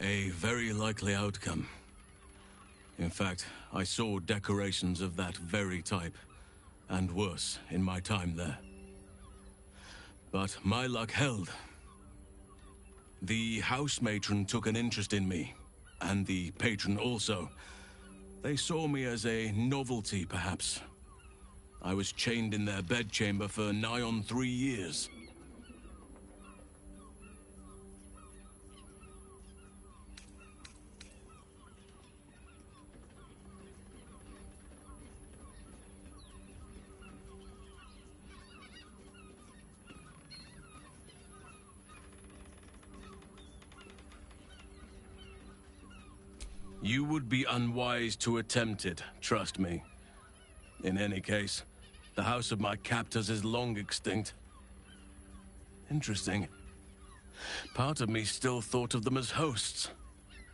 A very likely outcome. In fact, I saw decorations of that very type, and worse, in my time there. But my luck held. The house matron took an interest in me, and the patron also. They saw me as a novelty, perhaps. I was chained in their bedchamber for nigh on 3 years. You would be unwise to attempt it, trust me. In any case, the house of my captors is long extinct. Interesting. Part of me still thought of them as hosts,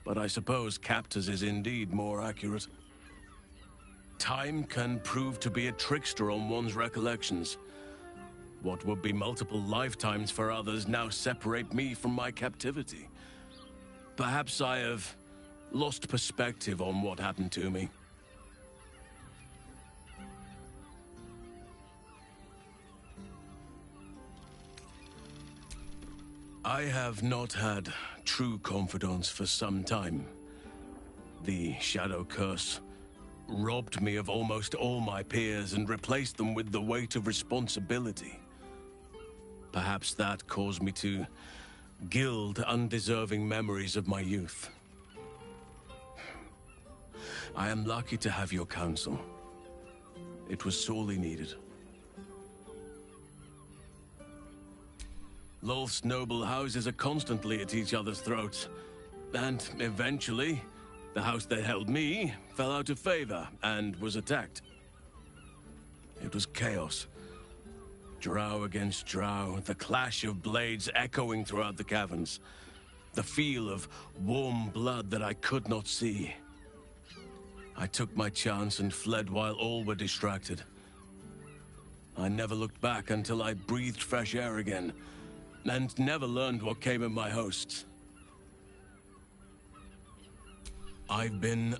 but I suppose captors is indeed more accurate. Time can prove to be a trickster on one's recollections. What would be multiple lifetimes for others now separate me from my captivity. Perhaps I have lost perspective on what happened to me. I have not had true confidence for some time. The Shadow Curse robbed me of almost all my peers and replaced them with the weight of responsibility. Perhaps that caused me to gild undeserving memories of my youth. I am lucky to have your counsel. It was sorely needed. Lolth's noble houses are constantly at each other's throats, and eventually, the house that held me fell out of favor and was attacked. It was chaos. Drow against drow, the clash of blades echoing throughout the caverns, the feel of warm blood that I could not see. I took my chance and fled while all were distracted. I never looked back until I breathed fresh air again, and never learned what came of my hosts. I've been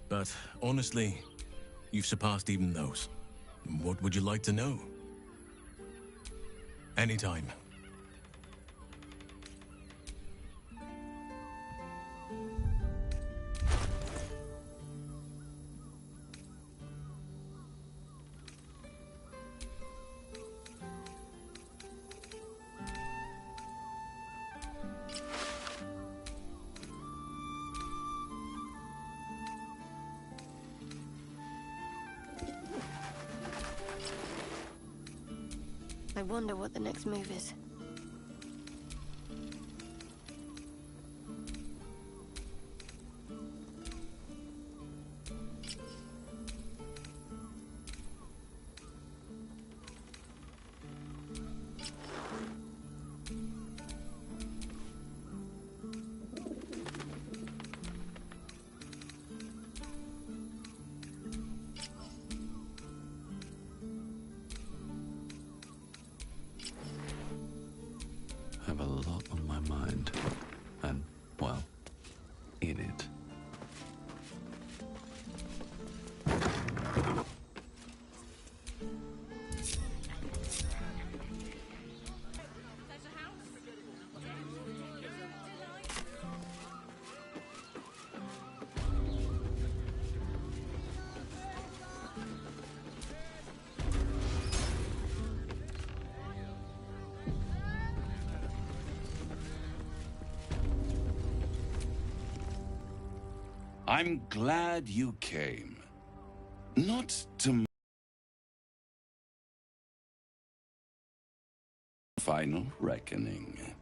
but honestly, you've surpassed even those. What would you like to know? Anytime. I wonder what the next move is. I have a lot on my mind, and, well, in it. I'm glad you came. Not to final reckoning.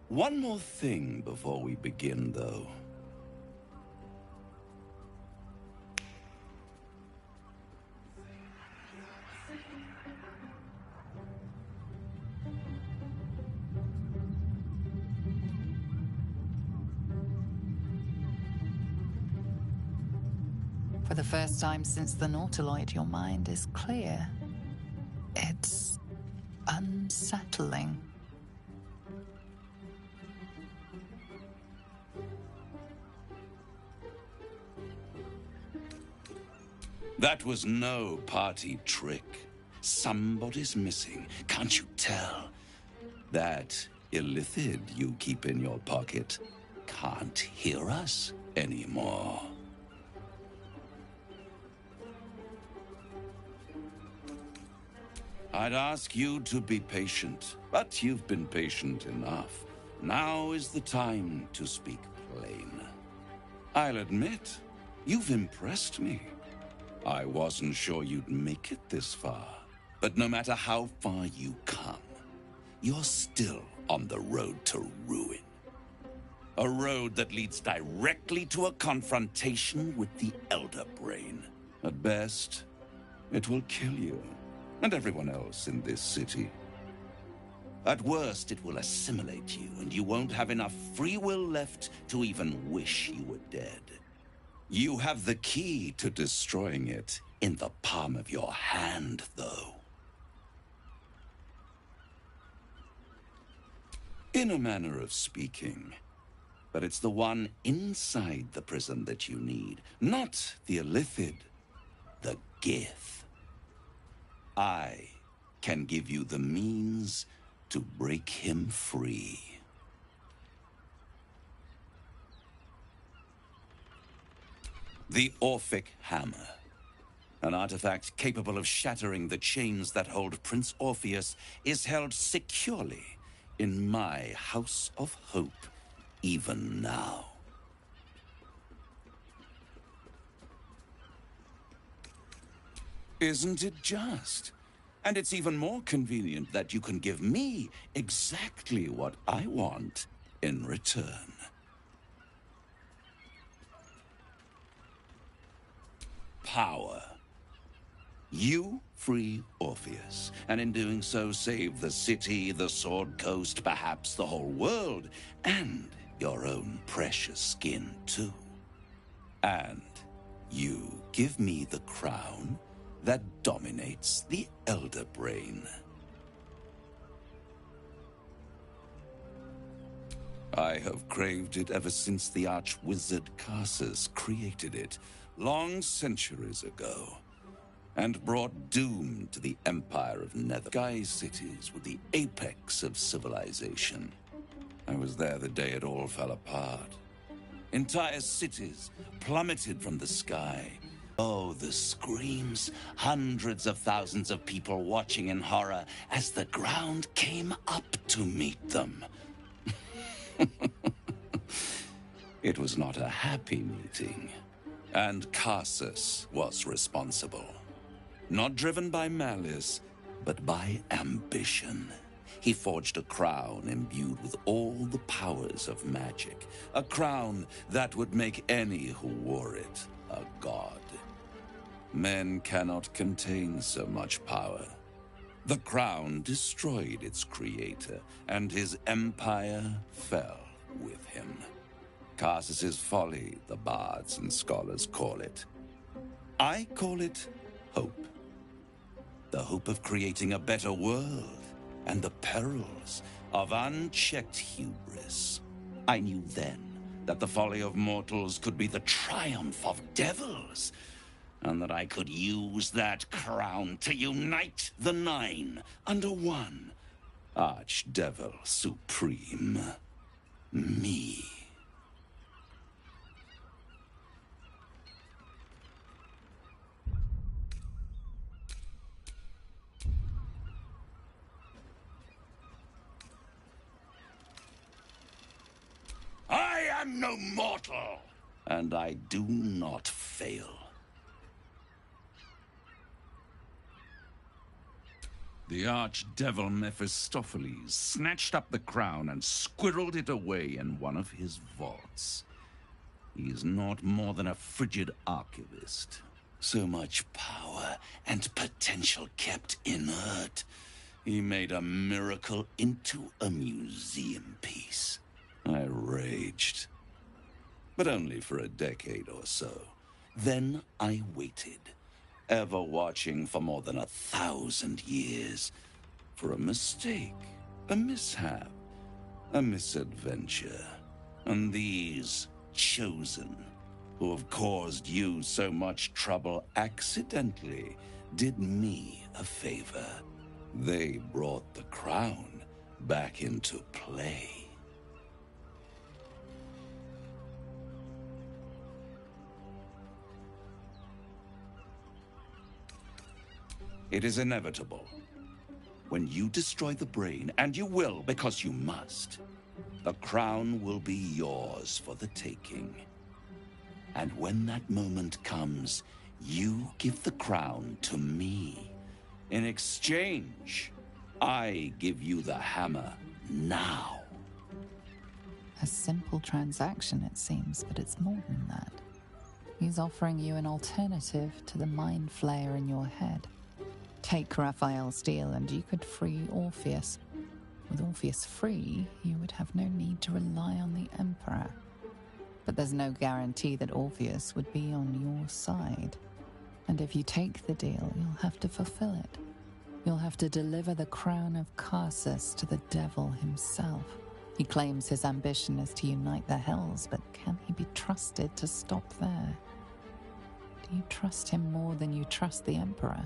One more thing before we begin, though. For the first time since the Nautiloid, your mind is clear. It's unsettling. That was no party trick. Somebody's missing, can't you tell? That illithid you keep in your pocket can't hear us anymore. I'd ask you to be patient, but you've been patient enough. Now is the time to speak plain. I'll admit, you've impressed me. I wasn't sure you'd make it this far. But no matter how far you come, you're still on the road to ruin. A road that leads directly to a confrontation with the Elder Brain. At best, it will kill you, and everyone else in this city. At worst, it will assimilate you, and you won't have enough free will left to even wish you were dead. You have the key to destroying it in the palm of your hand, though. In a manner of speaking. But it's the one inside the prison that you need, not the illithid, the Gith. I can give you the means to break him free. The Orphic Hammer. An artifact capable of shattering the chains that hold Prince Orpheus is held securely in my House of Hope, even now. Isn't it just? And it's even more convenient that you can give me exactly what I want in return. Power. You free Orpheus, and in doing so save the city, the Sword Coast, perhaps the whole world, and your own precious skin too. And you give me the crown that dominates the Elder Brain. I have craved it ever since the arch-wizard Carsus created it, long centuries ago, and brought doom to the Empire of Nether. Sky cities were the apex of civilization. I was there the day it all fell apart. Entire cities plummeted from the sky. Oh, the screams, hundreds of thousands of people watching in horror as the ground came up to meet them. It was not a happy meeting, and Carsus was responsible. Not driven by malice, but by ambition. He forged a crown imbued with all the powers of magic. A crown that would make any who wore it a god. Men cannot contain so much power. The crown destroyed its creator, and his empire fell with him. Carsus's folly, the bards and scholars call it. I call it hope. The hope of creating a better world, and the perils of unchecked hubris. I knew then that the folly of mortals could be the triumph of devils, and that I could use that crown to unite the Nine under one Archdevil Supreme. Me. I am no mortal, and I do not fail. The archdevil Mephistopheles snatched up the crown and squirreled it away in one of his vaults. He is not more than a frigid archivist. So much power and potential kept inert. He made a miracle into a museum piece. I raged, but only for a decade or so. Then I waited, ever watching for more than 1,000 years, for a mistake, a mishap, a misadventure. And these chosen who have caused you so much trouble accidentally did me a favor. They brought the crown back into play. It is inevitable. When you destroy the brain, and you will because you must, the crown will be yours for the taking. And when that moment comes, you give the crown to me. In exchange, I give you the hammer now. A simple transaction, it seems, but it's more than that. He's offering you an alternative to the mind flayer in your head. Take Raphael's deal and you could free Orpheus. With Orpheus free, you would have no need to rely on the Emperor. But there's no guarantee that Orpheus would be on your side. And if you take the deal, you'll have to fulfill it. You'll have to deliver the crown of Carsus to the devil himself. He claims his ambition is to unite the Hells, but can he be trusted to stop there? Do you trust him more than you trust the Emperor?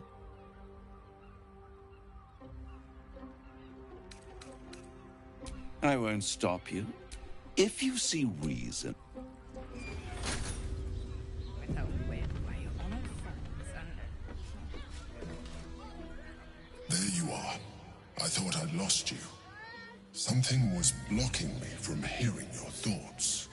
I won't stop you. If you see reason. There you are. I thought I'd lost you. Something was blocking me from hearing your thoughts.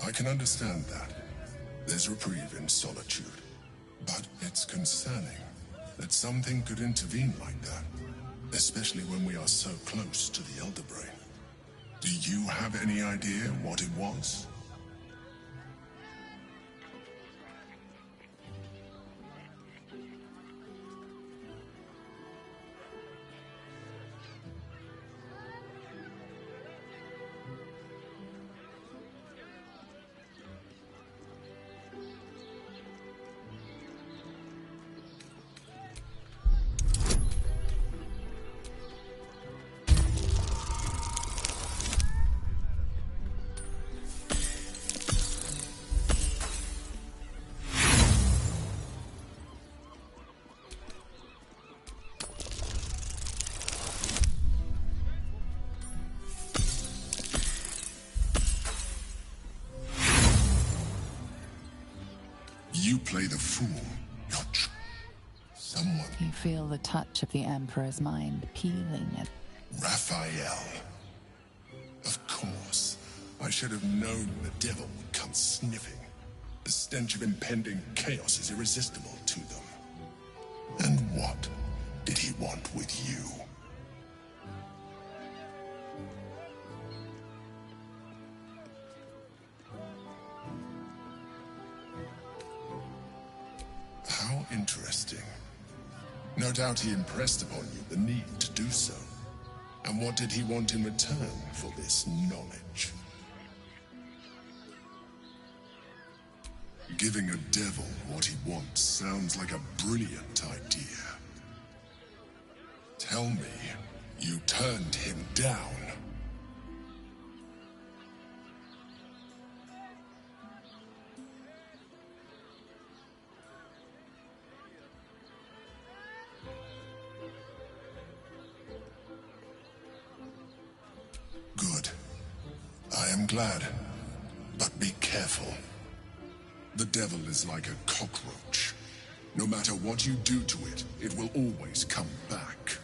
I can understand that. There's reprieve in solitude. But it's concerning that something could intervene like that, especially when we are so close to the Elder Brain. Do you have any idea what it was? You play the fool. Someone. You feel the touch of the Emperor's mind peeling at Raphael. Of course. I should have known the devil would come sniffing. The stench of impending chaos is irresistible to them. And what did he want with you? How interesting. No doubt he impressed upon you the need to do so. And what did he want in return for this knowledge? Giving a devil what he wants sounds like a brilliant idea. Tell me, you turned him down. Good. I am glad. But be careful. The devil is like a cockroach. No matter what you do to it, it will always come back.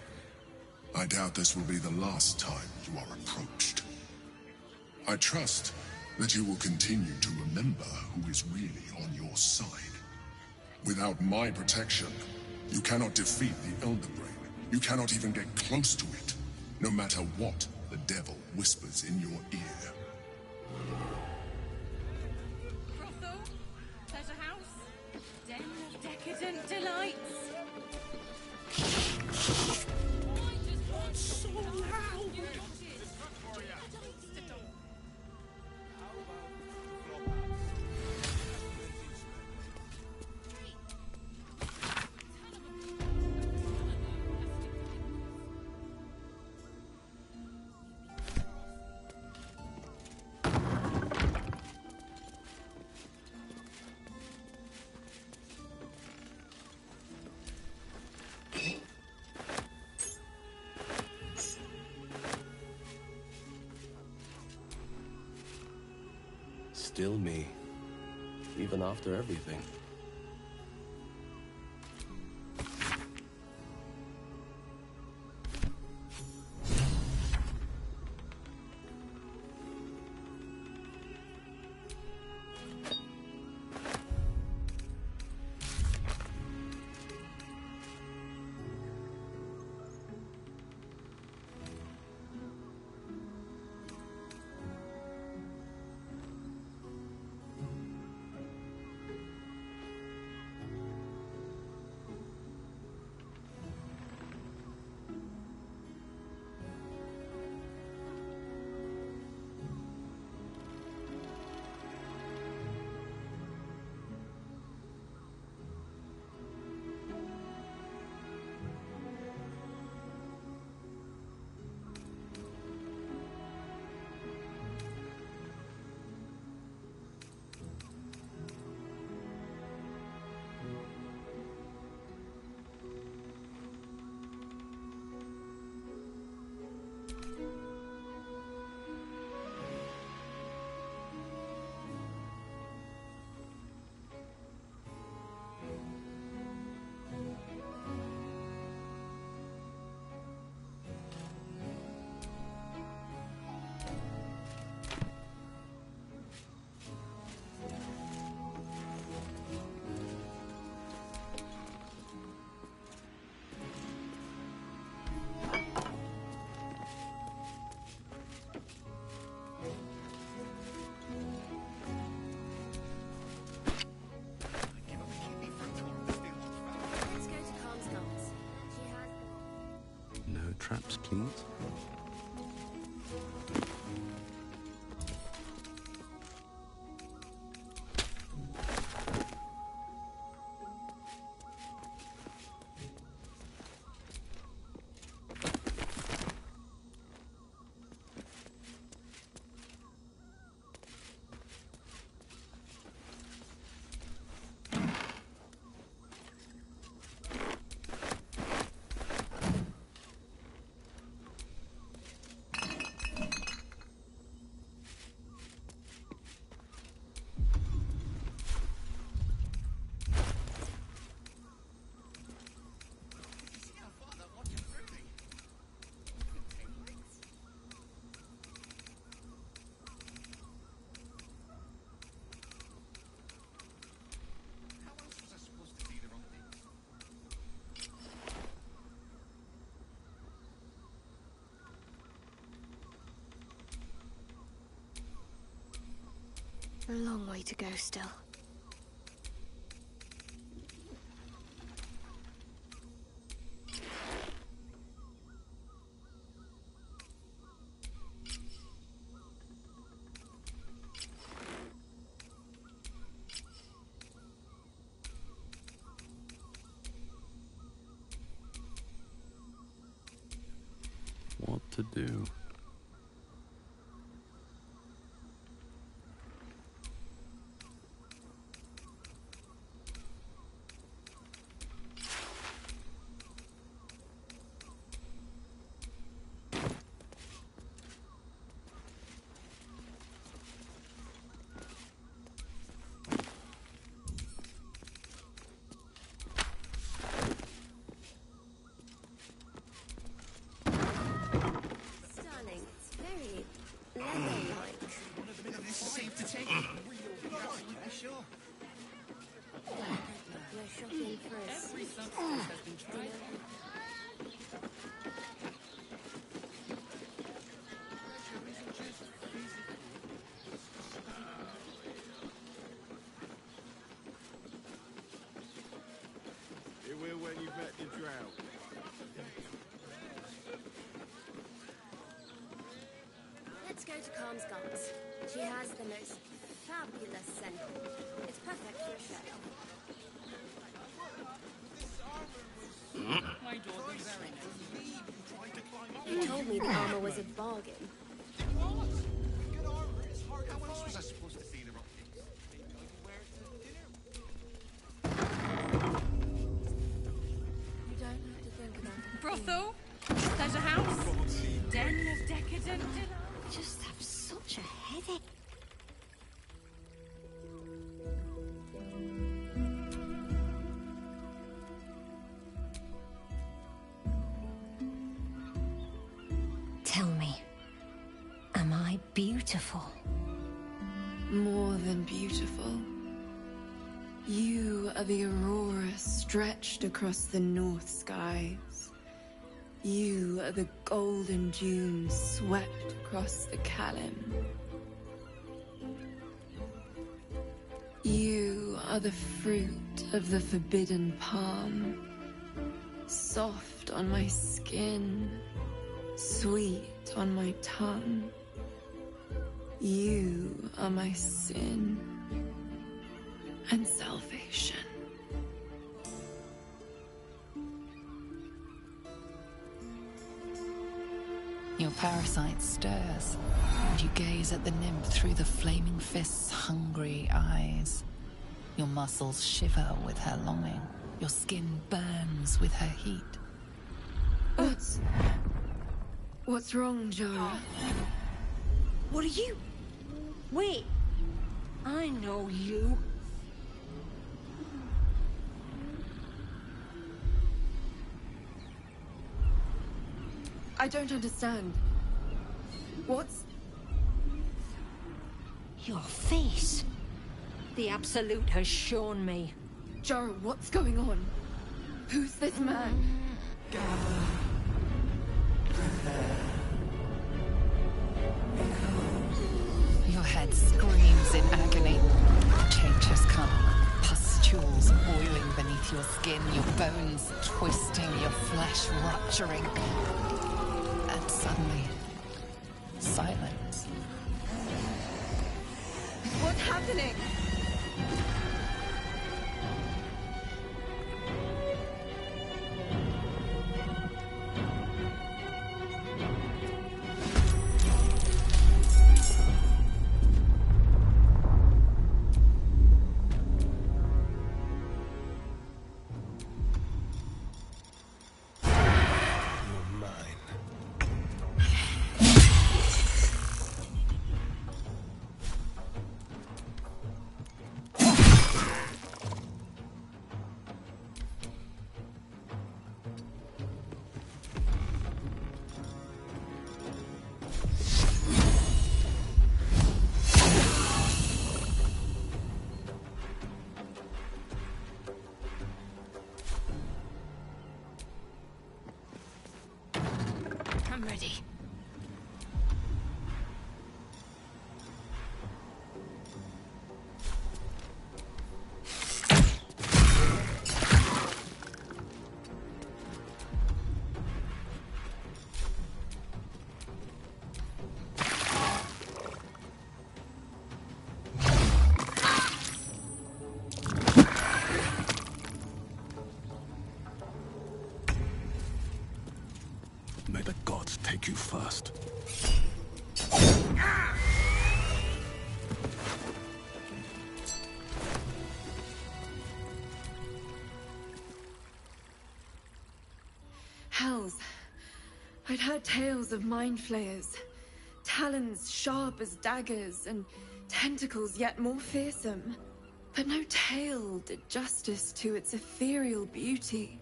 I doubt this will be the last time you are approached. I trust that you will continue to remember who is really on your side. Without my protection, you cannot defeat the Elder Brain. You cannot even get close to it, no matter what the devil whispers in your ear. Brothel, pleasure house, den of decadent delights. I just want so loud. still me, even after everything. Traps, please. A long way to go still. What to do? When you met the drought. Let's go to Calm's Gums. She has the most fabulous scent. It's perfect for a show. My daughter's very nice. You told me the armor was a bargain. It was! Good armor, it's hard to find. How else was I supposed to see the optics? Maybe I could wear it to dinner. You don't have to think about it. Brothel? Pleasure house? Den of decadent delight? I just have such a headache. quite beautiful. More than beautiful. You are the aurora stretched across the north skies. You are the golden dunes swept across the Kalim. You are the fruit of the forbidden palm, soft on my skin, sweet on my tongue. You are my sin and salvation. Your parasite stirs, and you gaze at the nymph through the flaming fist's hungry eyes. Your muscles shiver with her longing. Your skin burns with her heat. What's wrong, Jara? What are you? Wait. I know you. I don't understand. What's... Your face. The Absolute has shown me. Jara, what's going on? Who's this man? Your head screams in agony. Change has come. Pustules boiling beneath your skin, your bones twisting, your flesh rupturing. And suddenly, silence. What's happening? I'm ready. May the gods take you first. Hells. I'd heard tales of mind flayers. Talons sharp as daggers, and tentacles yet more fearsome. But no tale did justice to its ethereal beauty.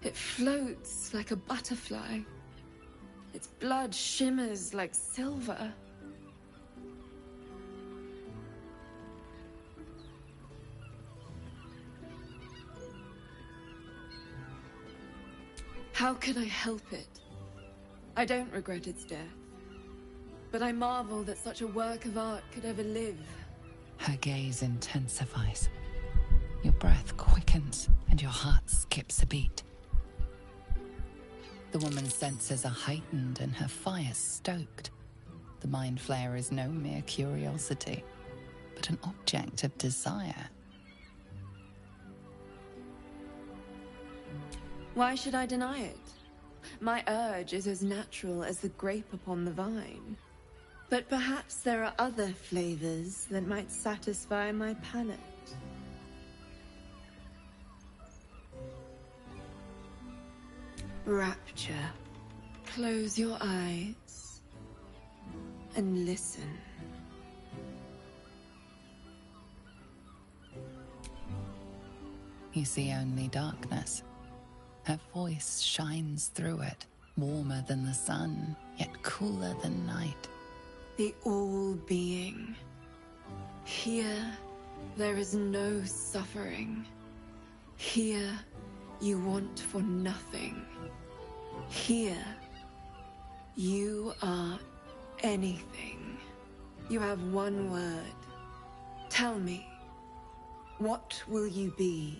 It floats like a butterfly. Its blood shimmers like silver. How could I help it? I don't regret its death. But I marvel that such a work of art could ever live. Her gaze intensifies. Your breath quickens, and your heart skips a beat. The woman's senses are heightened and her fire stoked. The mind flayer is no mere curiosity, but an object of desire. Why should I deny it? My urge is as natural as the grape upon the vine. But perhaps there are other flavors that might satisfy my palate. Rapture. Close your eyes and listen. You see only darkness. Her voice shines through it, warmer than the sun, yet cooler than night. The all-being. Here, there is no suffering. Here, you want for nothing. Here, you are anything. You have one word. Tell me, what will you be?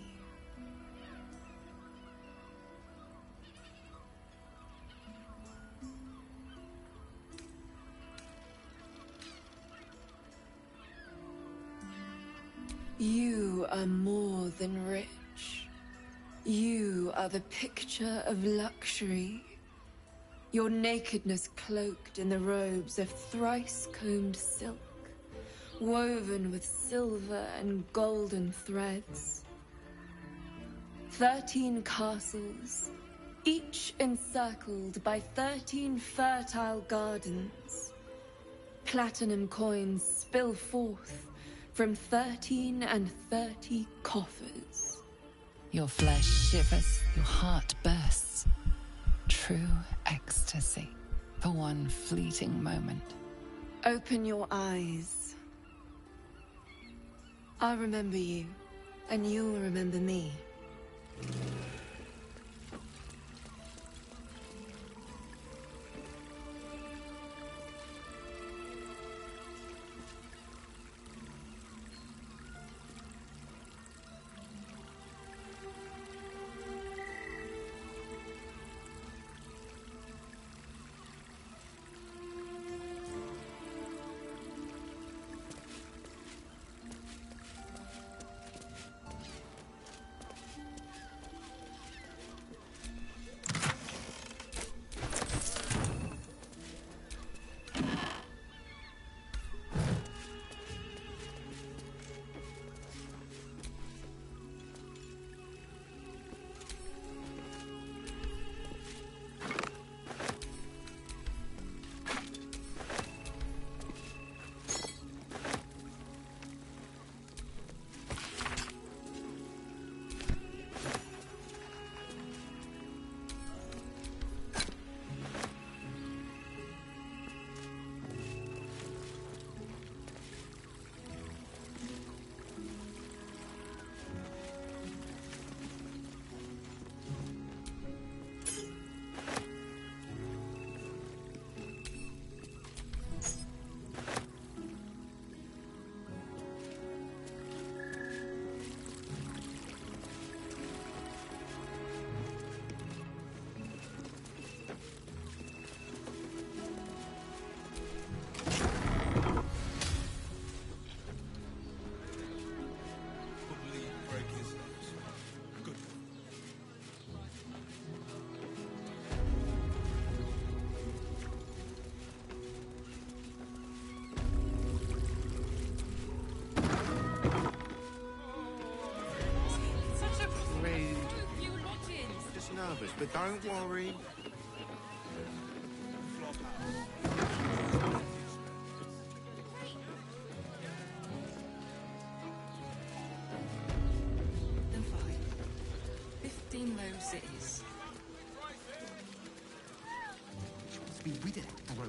You are more than rich. You are the picture of luxury. Your nakedness cloaked in the robes of thrice-combed silk, woven with silver and golden threads. 13 castles, each encircled by 13 fertile gardens. Platinum coins spill forth from 13 and 30 coffers. Your flesh shivers, your heart bursts. True ecstasy for one fleeting moment. Open your eyes. I'll remember you, and you'll remember me. Nervous, but don't worry. Then fine. 15 low cities. Must be with it, bro.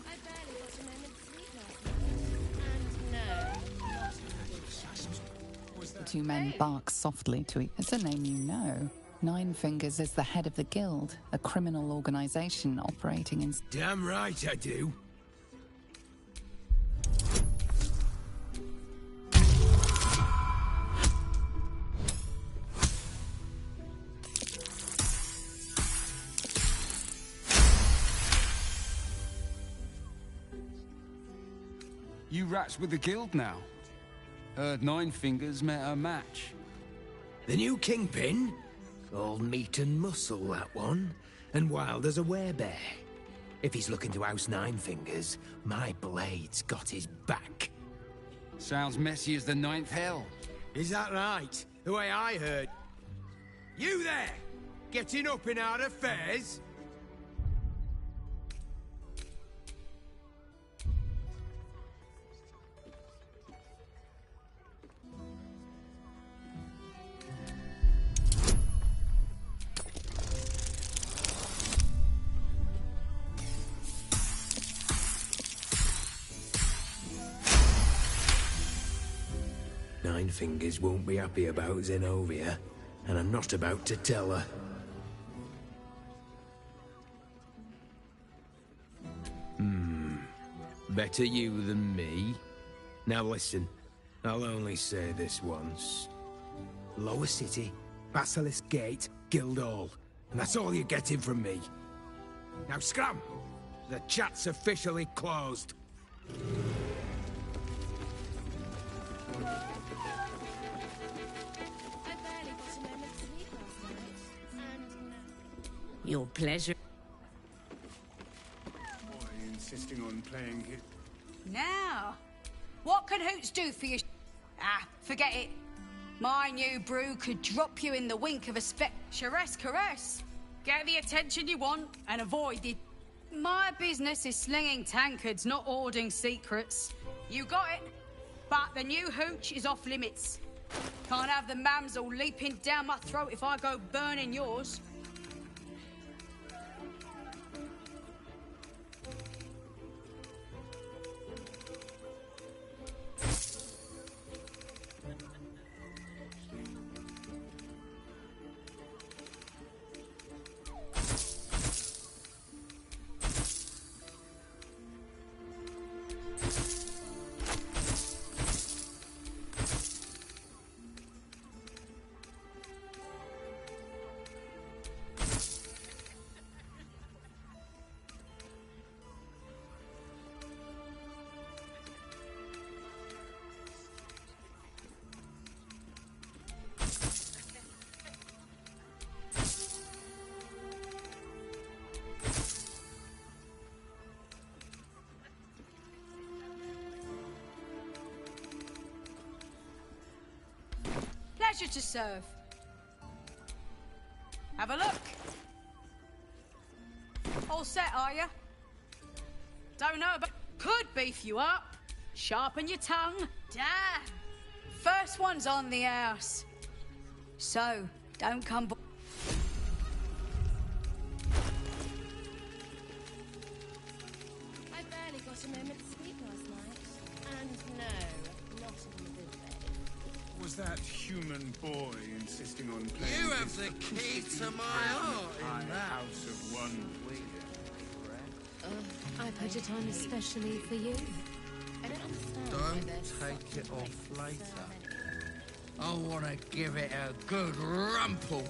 I barely got a moment's sleep last night. And no, not in a good The two men bark softly to each. It's a name you know. Nine Fingers is the head of the guild, a criminal organization operating in... Damn right I do. You rats with the guild now. Heard Nine Fingers met a match. The new kingpin? All meat and muscle, that one. And wild as a werebear. If he's looking to oust Nine Fingers, my blade's got his back. Sounds messy as the ninth hell. Is that right? The way I heard. You there! Getting up in our affairs? Nine Fingers won't be happy about Zenobia, and I'm not about to tell her. Better you than me. Now listen, I'll only say this once. Lower City, Basilisk Gate, Guildhall. And that's all you're getting from me. Now scram! The chat's officially closed. Your pleasure. Insisting on playing hit. Now, what can Hoots do for you? Ah, forget it. My new brew could drop you in the wink of a Charess caress. Get the attention you want and avoid it. My business is slinging tankards, not hoarding secrets. You got it. But the new hooch is off limits. Can't have the mamsel leaping down my throat if I go burning yours. Pleasure to serve. Have a look. All set, are you? Don't know, but could beef you up. Sharpen your tongue. Damn. First one's on the house. So, don't come... I barely got a moment's sleep last night. And no, not in the good bed. Was that human boy insisting on playing? You have the key to my heart in that house of one week. I put it on especially for you. I don't understand. Don't take it off later. I want to give it a good rumple.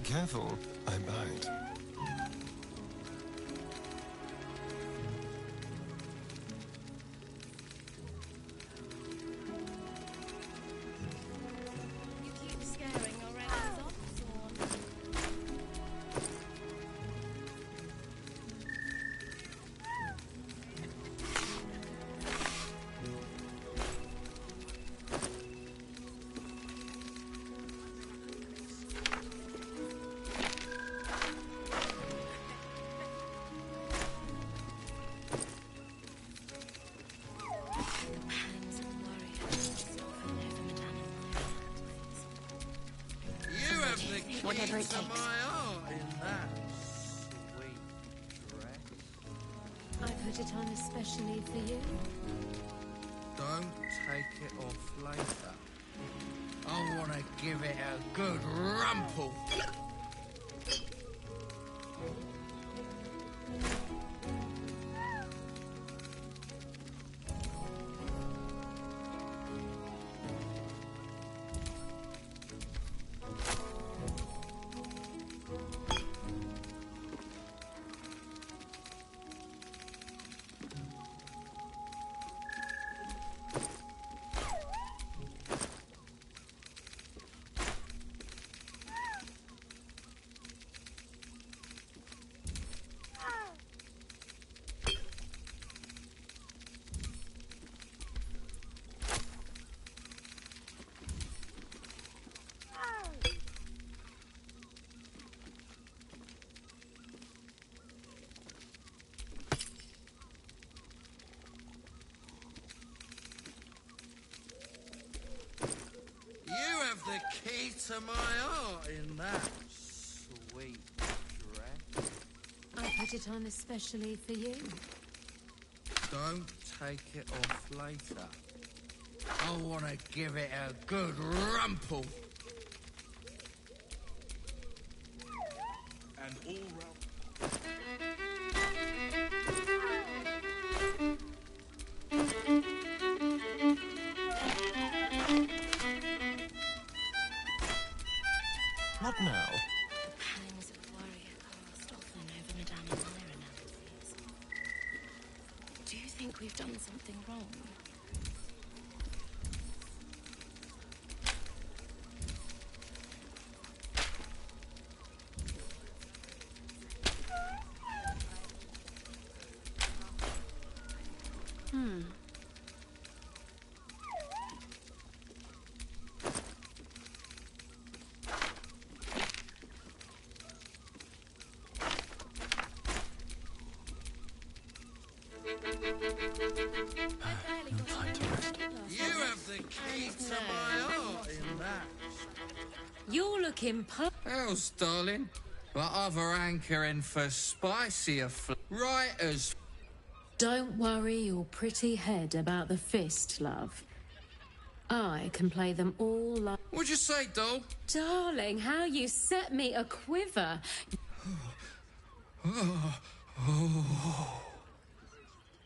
Careful, I bite. You keep scaring your enemies off, Zorn. You have the key Whatever it to takes. my heart in that sweet dress. I put it on especially for you. Don't take it off later. I want to give it a good rumple. the key to my heart in that sweet dress. I put it on especially for you. Don't take it off later. I want to give it a good rumple. And all round. Not now. The pangs of a warrior cast often over Madame Lyra nowadays. Do you think we've done something wrong? You have the key to my heart in that. You're looking Else, darling. But other anchoring for spicier writers. Don't worry your pretty head about the fist, love. I can play them all like... What'd you say, doll? Darling, how you set me a quiver.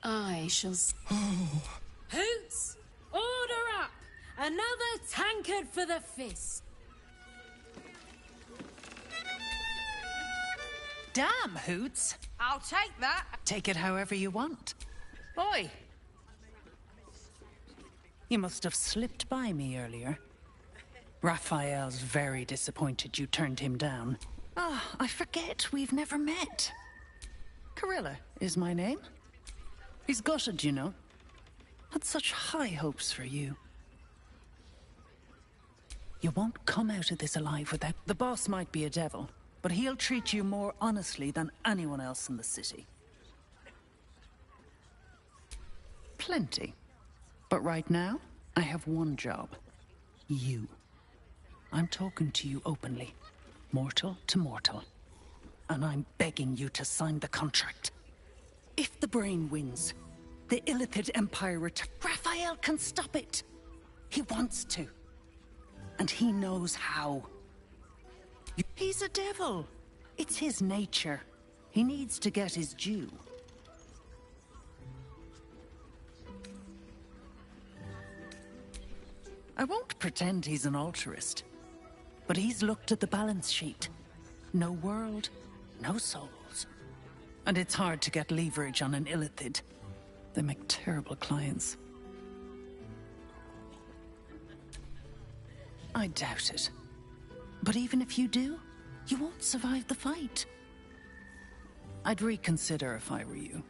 I shall... Hoots! Order up! Another tankard for the fist. Damn, Hoots. I'll take that. Take it however you want. Oi! You must have slipped by me earlier. Raphael's very disappointed you turned him down. Ah, I forget we've never met. Carilla is my name. He's gutted, you know. Had such high hopes for you. You won't come out of this alive without... The boss might be a devil, but he'll treat you more honestly than anyone else in the city. Plenty. But right now, I have one job. You. I'm talking to you openly. Mortal to mortal. And I'm begging you to sign the contract. If the brain wins, the Illithid Empire returns. Raphael can stop it. He wants to. And he knows how. He's a devil. It's his nature. He needs to get his due. I won't pretend he's an altruist, but he's looked at the balance sheet. No world, no souls. And it's hard to get leverage on an Illithid. They make terrible clients. I doubt it. But even if you do, you won't survive the fight. I'd reconsider if I were you.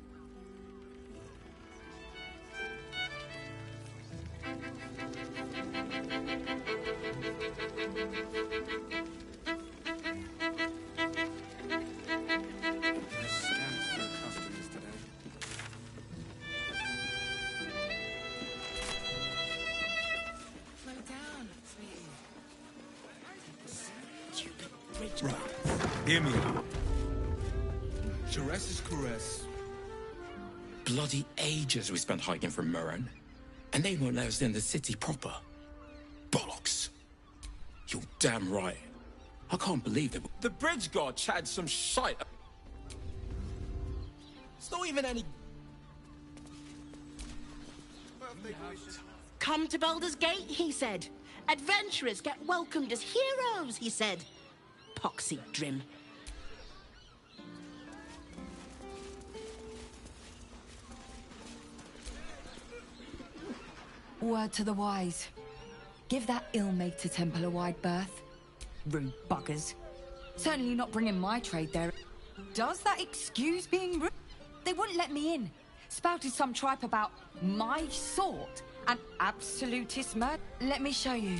Right. Hear me out. Caress is caress. Bloody ages we spent hiking from Murren. And they won't let us in the city proper. Bollocks. You're damn right. I can't believe it. The bridge guard chatted some shite. It's not even any... Come to Baldur's Gate, he said. Adventurers get welcomed as heroes, he said. Poxy Drim. Word to the wise. Give that ill-mated temple a wide berth. Rude buggers. Certainly not bringing my trade there. Does that excuse being rude? They wouldn't let me in. Spouted some tripe about my sort and absolutist murder. Let me show you.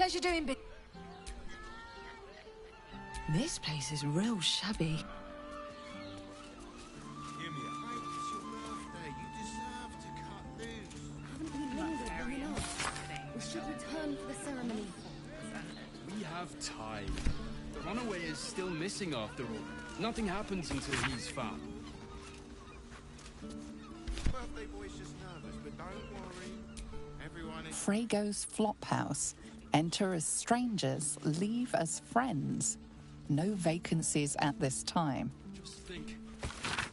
Pleasure doing bit. This place is real shabby. Haven't we lingered long enough? We should return for the ceremony. We have time. The runaway is still missing after all. Nothing happens until he's found. Birthday boy's just nervous, but don't worry. Everyone is... Frago's Flophouse. Enter as strangers, leave as friends. No vacancies at this time. Just think,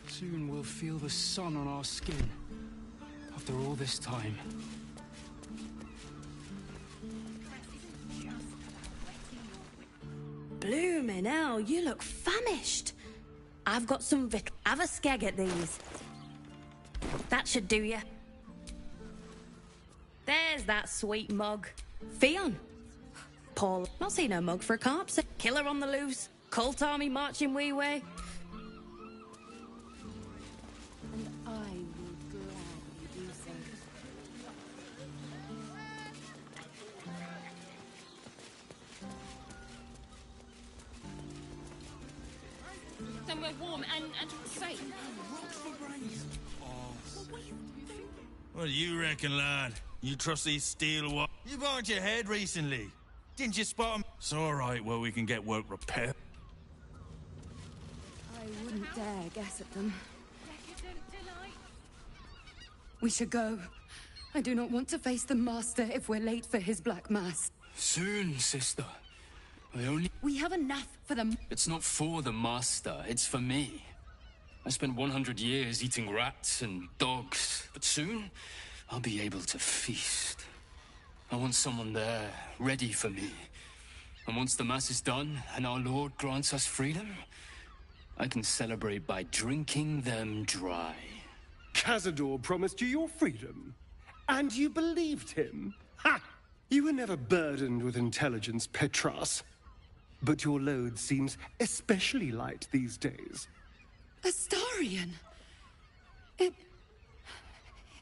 soon we'll feel the sun on our skin. After all this time. Bloomin' hell, you look famished. I've got some Have a skeg at these. That should do you. There's that sweet mug. Fionn. Paul, not seen no mug for a corpse. Killer on the loose. Cult army marching wee way. And I will gladly do so. Somewhere warm and safe. What do you reckon, lad? You trust these steel what? You banged your head recently. Didn't you spot him? It's all right, well, we can get work repaired. I wouldn't dare guess at them. We should go. I do not want to face the Master if we're late for his Black Mass. Soon, sister. We have enough for them. It's not for the Master, it's for me. I spent 100 years eating rats and dogs, but soon I'll be able to feast. I want someone there, ready for me. And once the Mass is done and our Lord grants us freedom, I can celebrate by drinking them dry. Cazador promised you your freedom, and you believed him? Ha! You were never burdened with intelligence, Petras. But your load seems especially light these days. Astarion!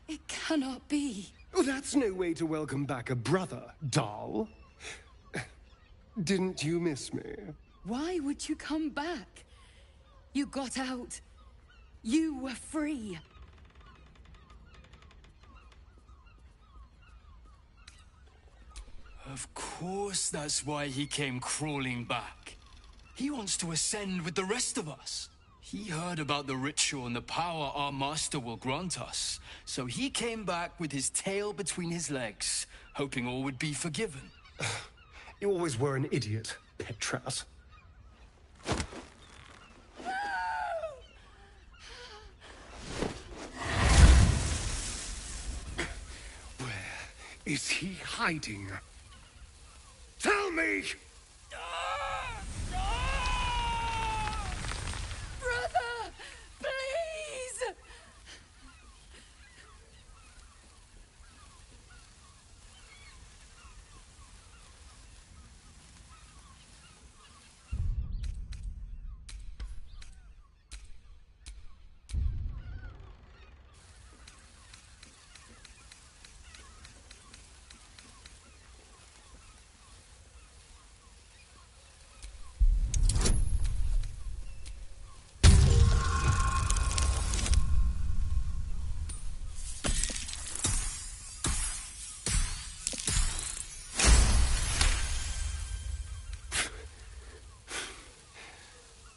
It cannot be. Oh, that's no way to welcome back a brother, doll. Didn't you miss me? Why would you come back? You got out. You were free. Of course that's why he came crawling back. He wants to ascend with the rest of us. He heard about the ritual and the power our master will grant us. So he came back with his tail between his legs, hoping all would be forgiven. You always were an idiot, Petras. Where is he hiding? Tell me! Brother! Please!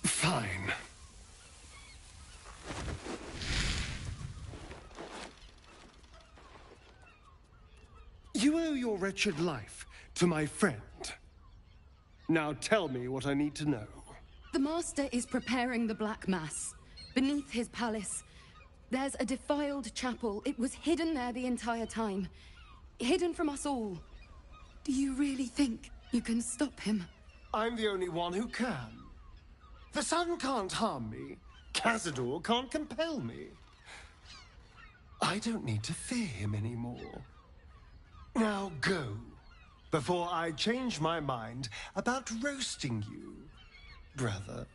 Fine. You owe your wretched life to my friend. Now tell me what I need to know. The Master is preparing the Black Mass. Beneath his palace, there's a defiled chapel. It was hidden there the entire time. Hidden from us all. Do you really think you can stop him? I'm the only one who can. The sun can't harm me. Cazador can't compel me. I don't need to fear him anymore. Now go, before I change my mind about roasting you, brother.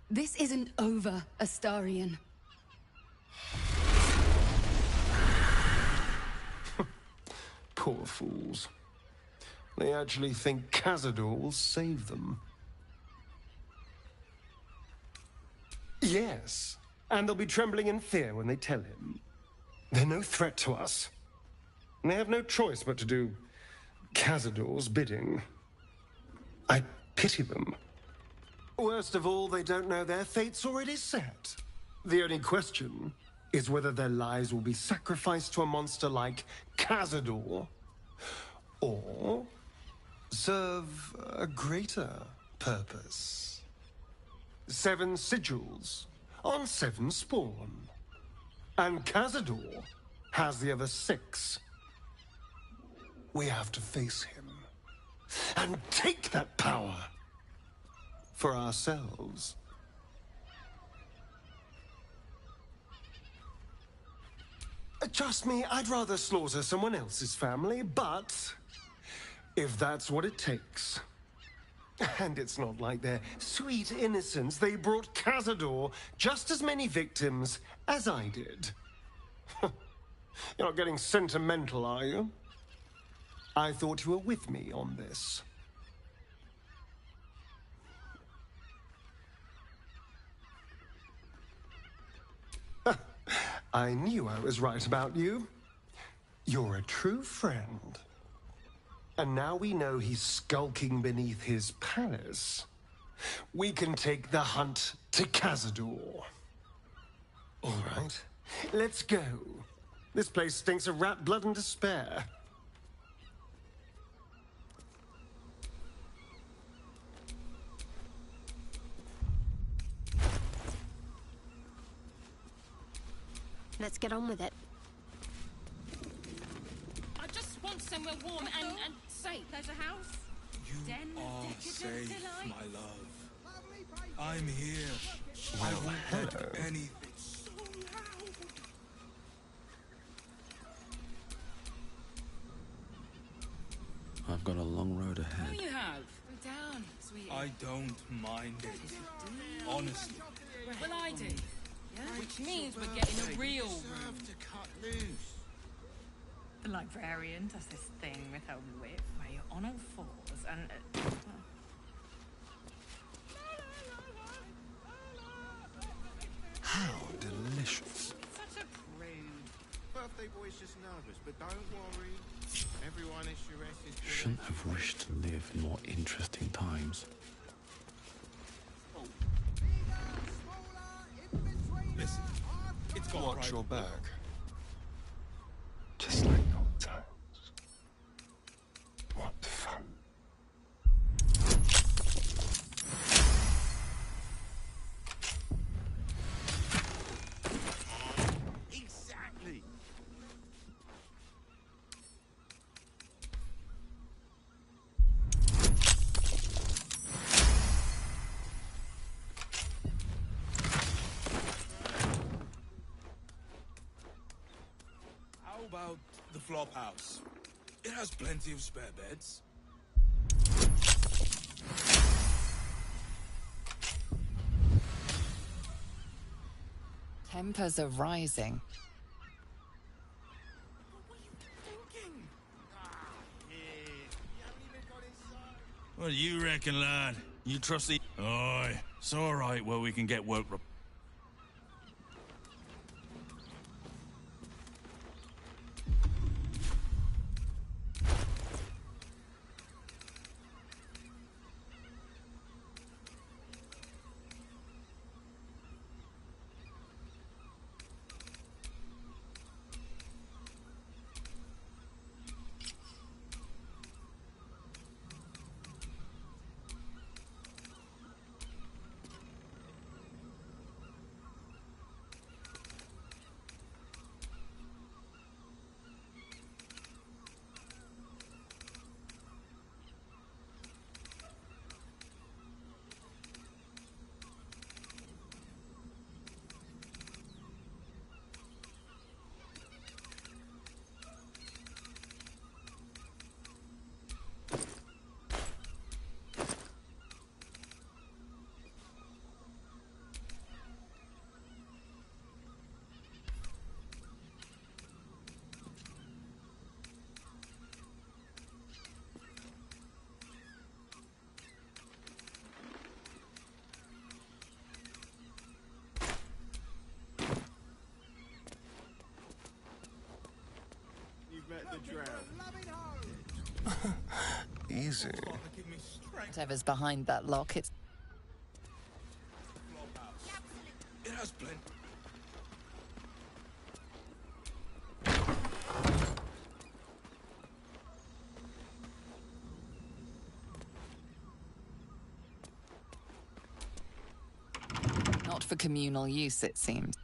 This isn't over, Astarion. Poor fools. They actually think Cazador will save them. Yes, and they'll be trembling in fear when they tell him. They're no threat to us. And they have no choice but to do Cazador's bidding. I pity them. Worst of all, they don't know their fate's already set. The only question is whether their lives will be sacrificed to a monster like Cazador, or serve a greater purpose. 7 sigils on 7 spawn. And Cazador has the other 6. We have to face him and take that power for ourselves. Trust me, I'd rather slaughter someone else's family, but if that's what it takes. And it's not like their sweet innocence. They brought Cazador just as many victims as I did. You're not getting sentimental, are you? I thought you were with me on this. I knew I was right about you. You're a true friend. And now we know he's skulking beneath his palace. We can take the hunt to Cazador. All right, let's go. This place stinks of rat blood and despair. Let's get on with it. I just want somewhere warm and safe. There's a house. You are safe, my love. I'm here. I won't let anything. I've got a long road ahead. Oh, you have. Go down, sweetie. I don't mind it. Honestly. Well, I do. Yeah? Which means we're getting a real room. To cut loose. The librarian does this thing with her whip where you're on all fours and... How delicious. Such a prude. Birthday boy's just nervous, but don't worry. Everyone is Sharess is... Shouldn't have wished to live in more interesting times. Listen, it's got Watch your back. Just like old times. What fun. Exactly. How about the flop house? It has plenty of spare beds. Tempers are rising. What do you reckon, lad? You trust the... Aye, it's all right. Well, we can get work... easy. Whatever's behind that lock, it's... It has plenty. Not for communal use, it seems.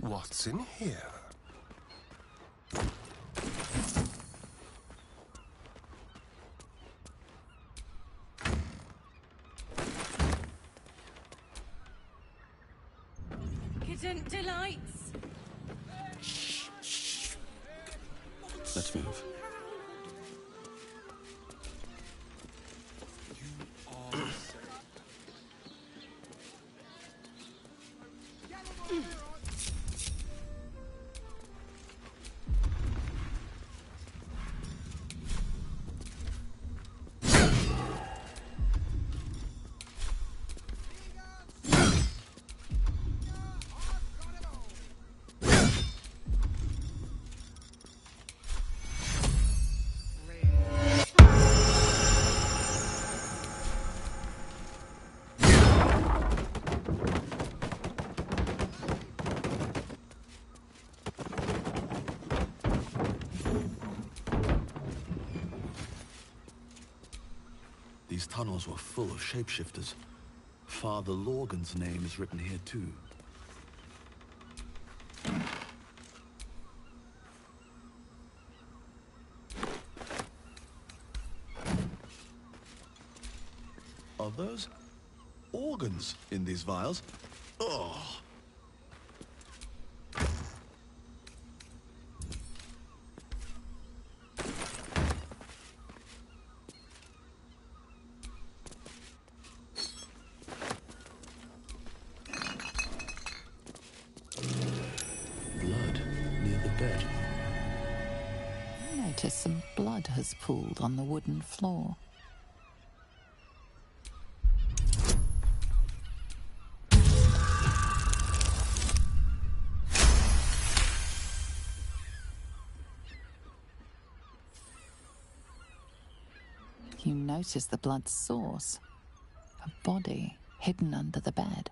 What's in here? Kitten delights. Let's move. These tunnels were full of shapeshifters. Father Lorgan's name is written here too. Are those organs in these vials? Oh! Notice some blood has pooled on the wooden floor. You notice the blood's source. A body hidden under the bed.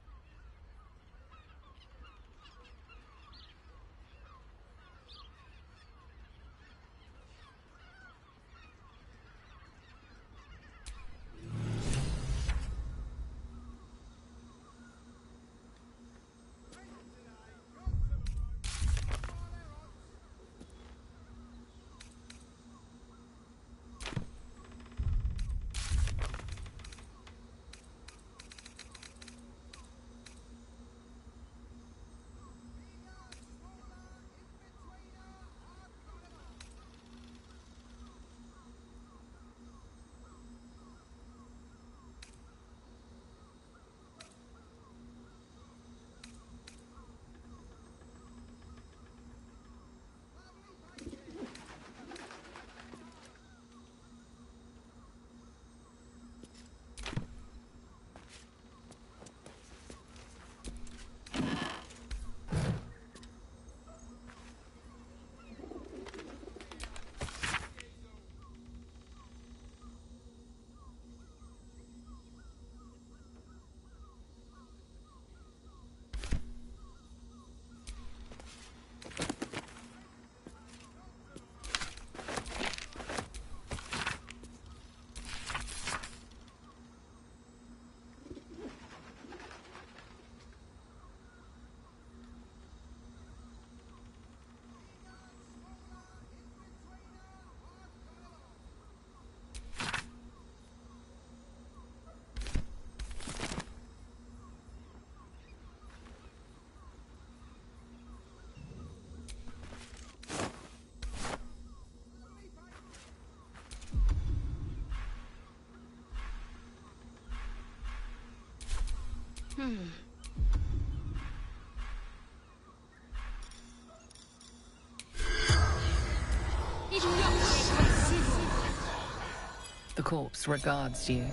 The corpse regards you,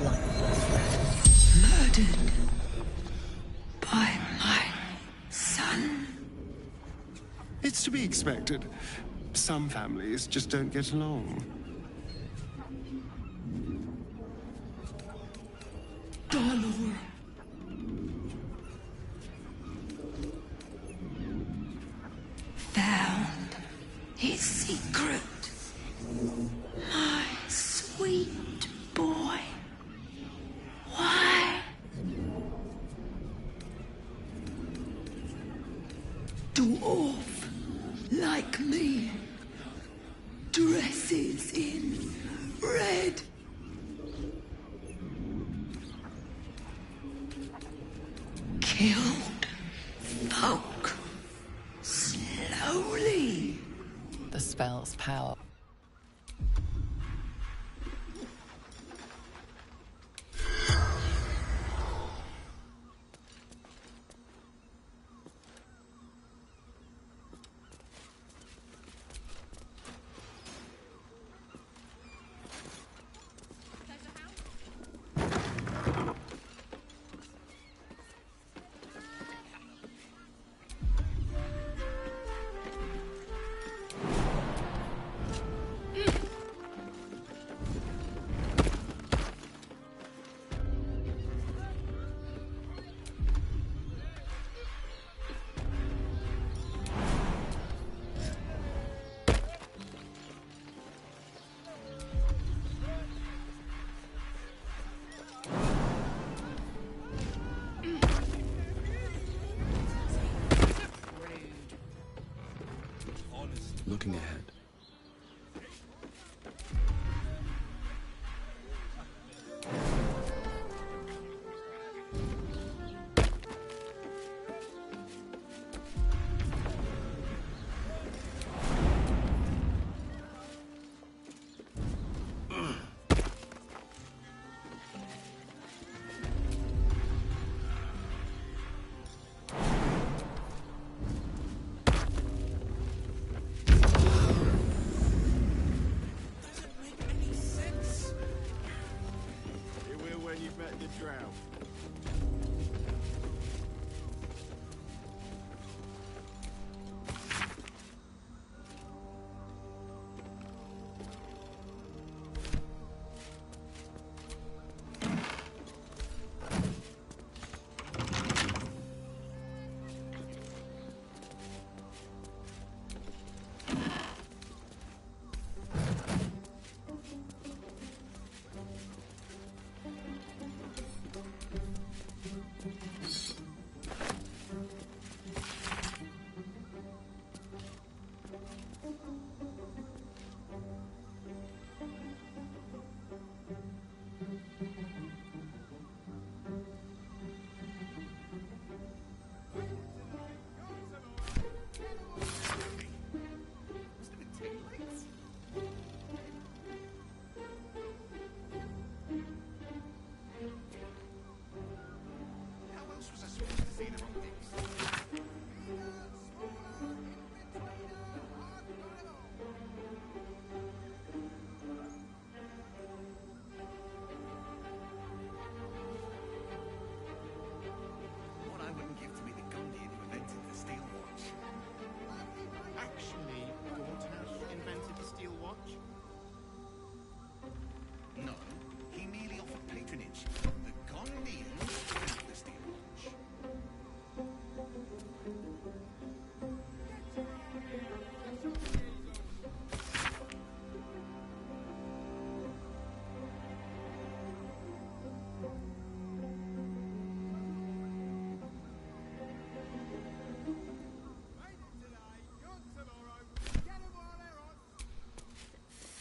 lifeless. Murdered by my son. It's to be expected. Some families just don't get along. Dolor. Found his secret. My sweet boy. Why? Dwarf like me dresses in red. Killed folk slowly. The spell's power. Looking ahead.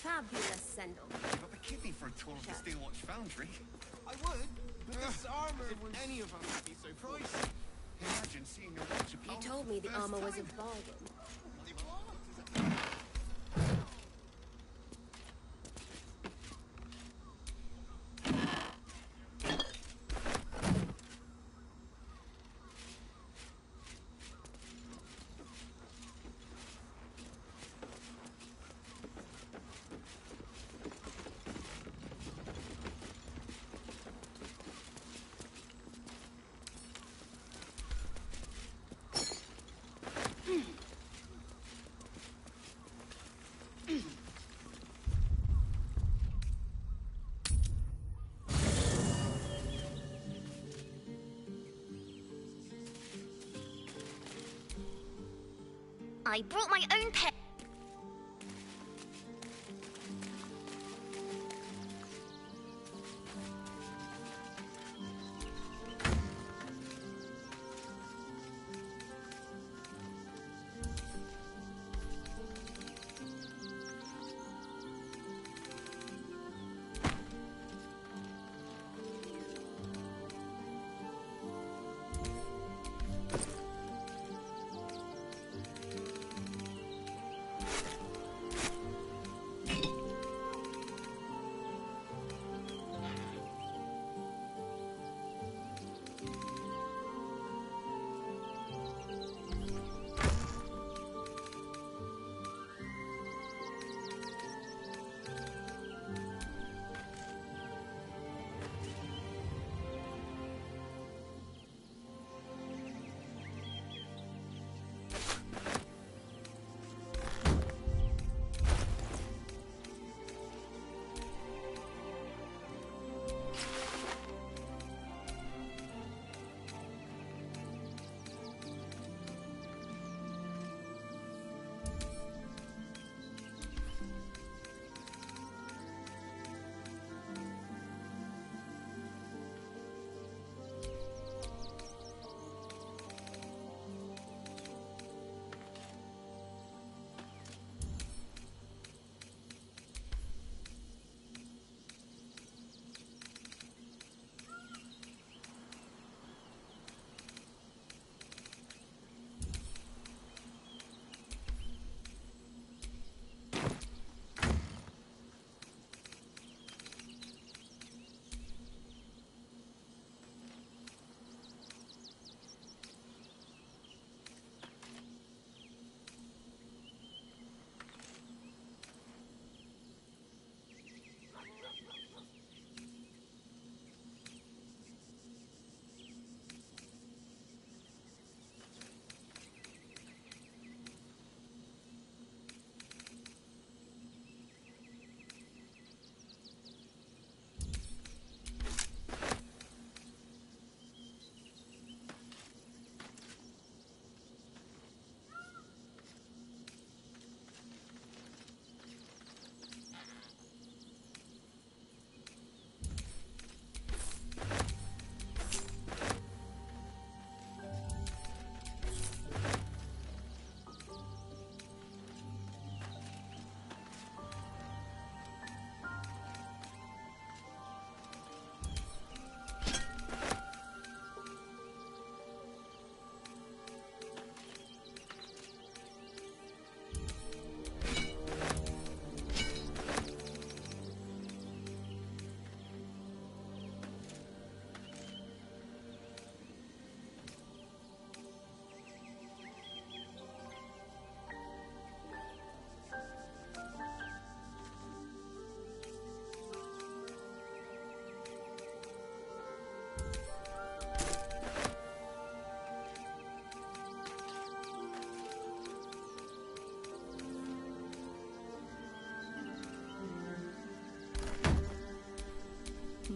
Fabulous send-off. Got the kitty for a tour of the Steelwatch Foundry. I would, but this armor would any of us be so pricey. Imagine seeing your watch You told me the armor was a bargain. I brought my own pet.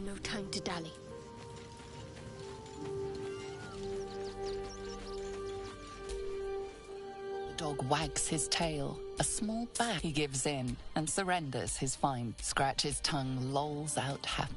No time to dally. The dog wags his tail. A small bag. He gives in and surrenders his find. Scratch's tongue lolls out happy.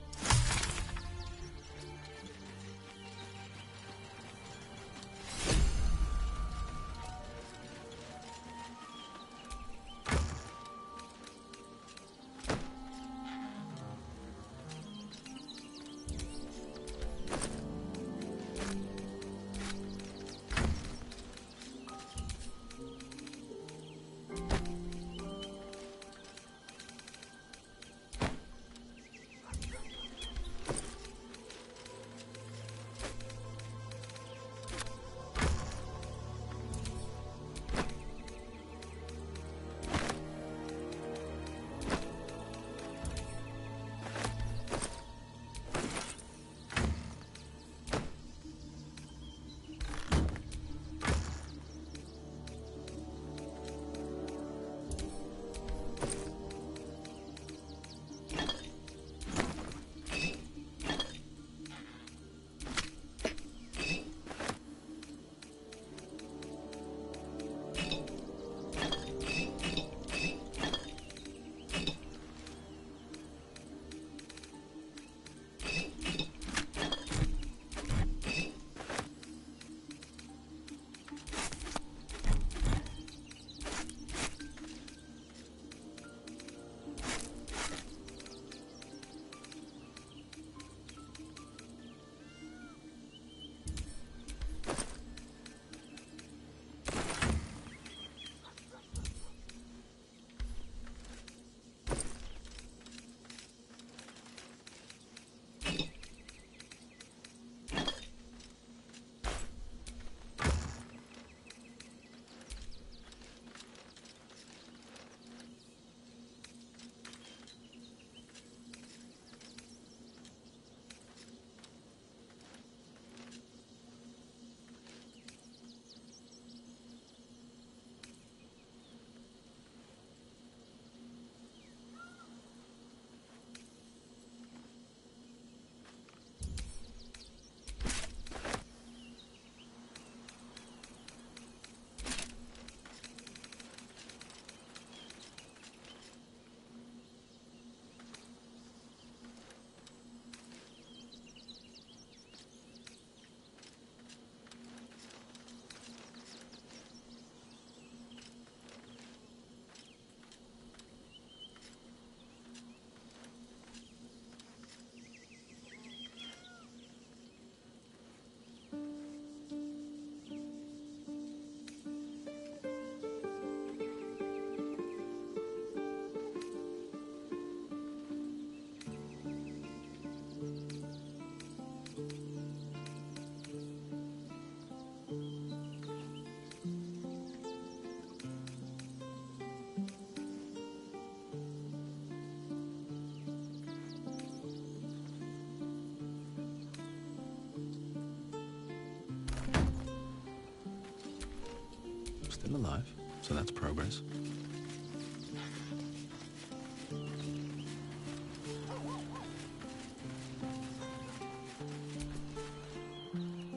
Still alive, so that's progress.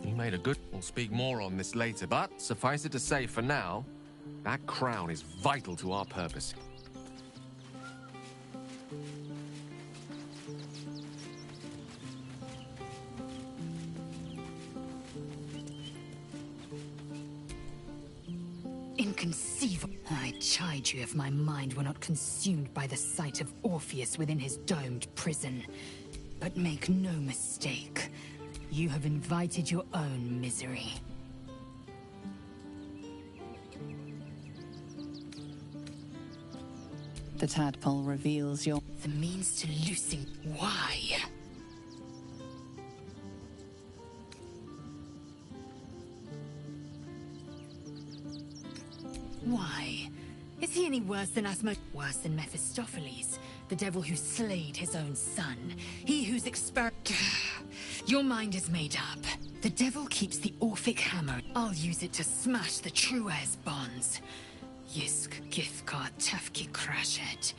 You made a good... We'll speak more on this later, but suffice it to say, for now, that crown is vital to our purpose. Inconceivable. I chide you if my mind were not consumed by the sight of Orpheus within his domed prison. But make no mistake, you have invited your own misery. The tadpole reveals your... The means to loosing... Why? Why? Is he any worse than Asmo? Worse than Mephistopheles, the devil who slayed his own son. He whose Your mind is made up. The devil keeps the Orphic hammer. I'll use it to smash the true heir's bonds. Yisk Githkar Tafki Crashet.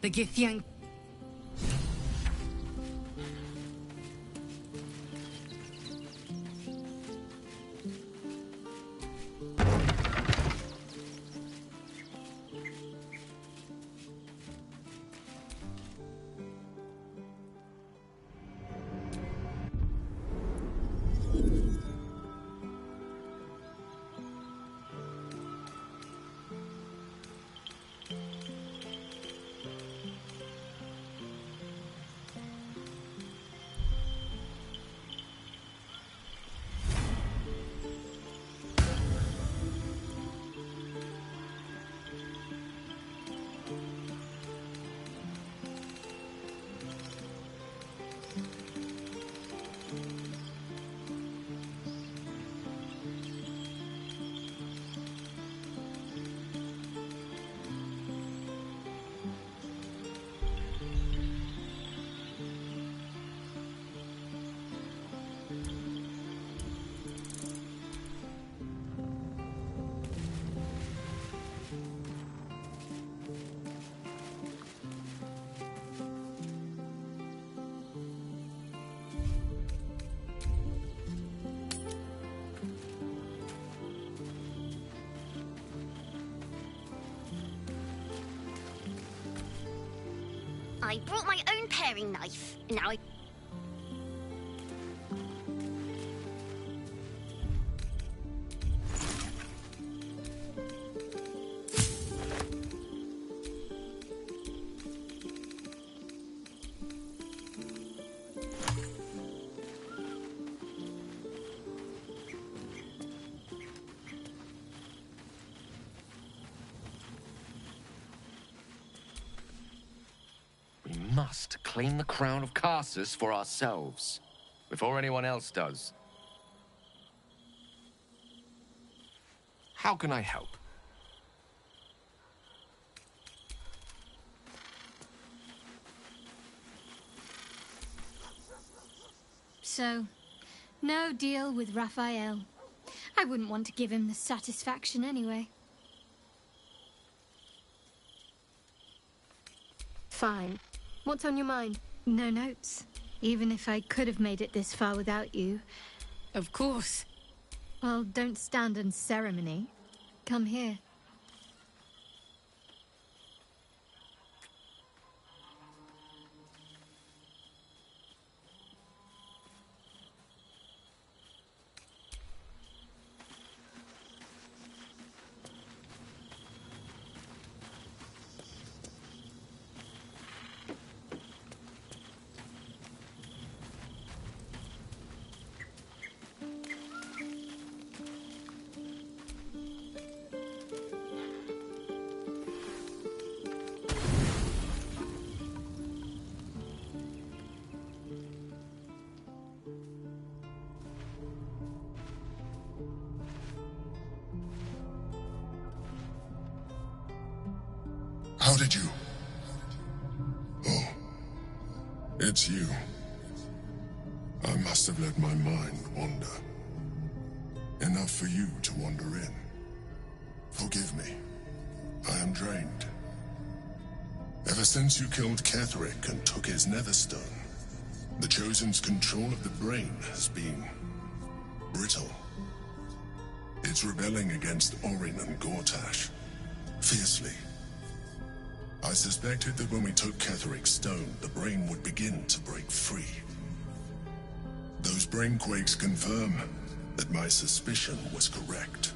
The Githyang... I brought my own paring knife. Now I... Must claim the crown of Carsus for ourselves, before anyone else does. How can I help? So, no deal with Raphael. I wouldn't want to give him the satisfaction anyway. Fine. What's on your mind? No notes. Even if I could have made it this far without you. Of course. Well, don't stand on ceremony. Come here. How did you? Oh, it's you. I must have let my mind wander. Enough for you to wander in. Forgive me. I am drained. Ever since you killed Ketherick and took his Netherstone, the Chosen's control of the brain has been brittle. It's rebelling against Orin and Gortash, fiercely. I suspected that when we took Ketherick's stone, the brain would begin to break free. Those brainquakes confirm that my suspicion was correct.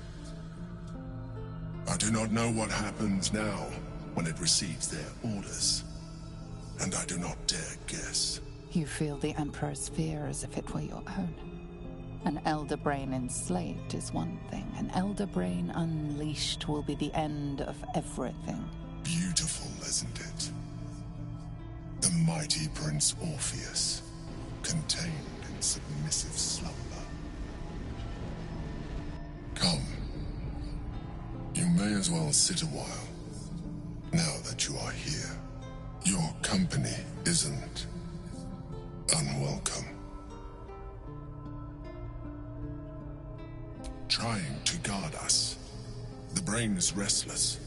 I do not know what happens now when it receives their orders, and I do not dare guess. You feel the Emperor's fear as if it were your own. An Elder Brain enslaved is one thing. An Elder Brain unleashed will be the end of everything. Beautiful, isn't it? The mighty Prince Orpheus, contained in submissive slumber. Come. You may as well sit a while, now that you are here. Your company isn't unwelcome. Trying to guard us. The brain is restless,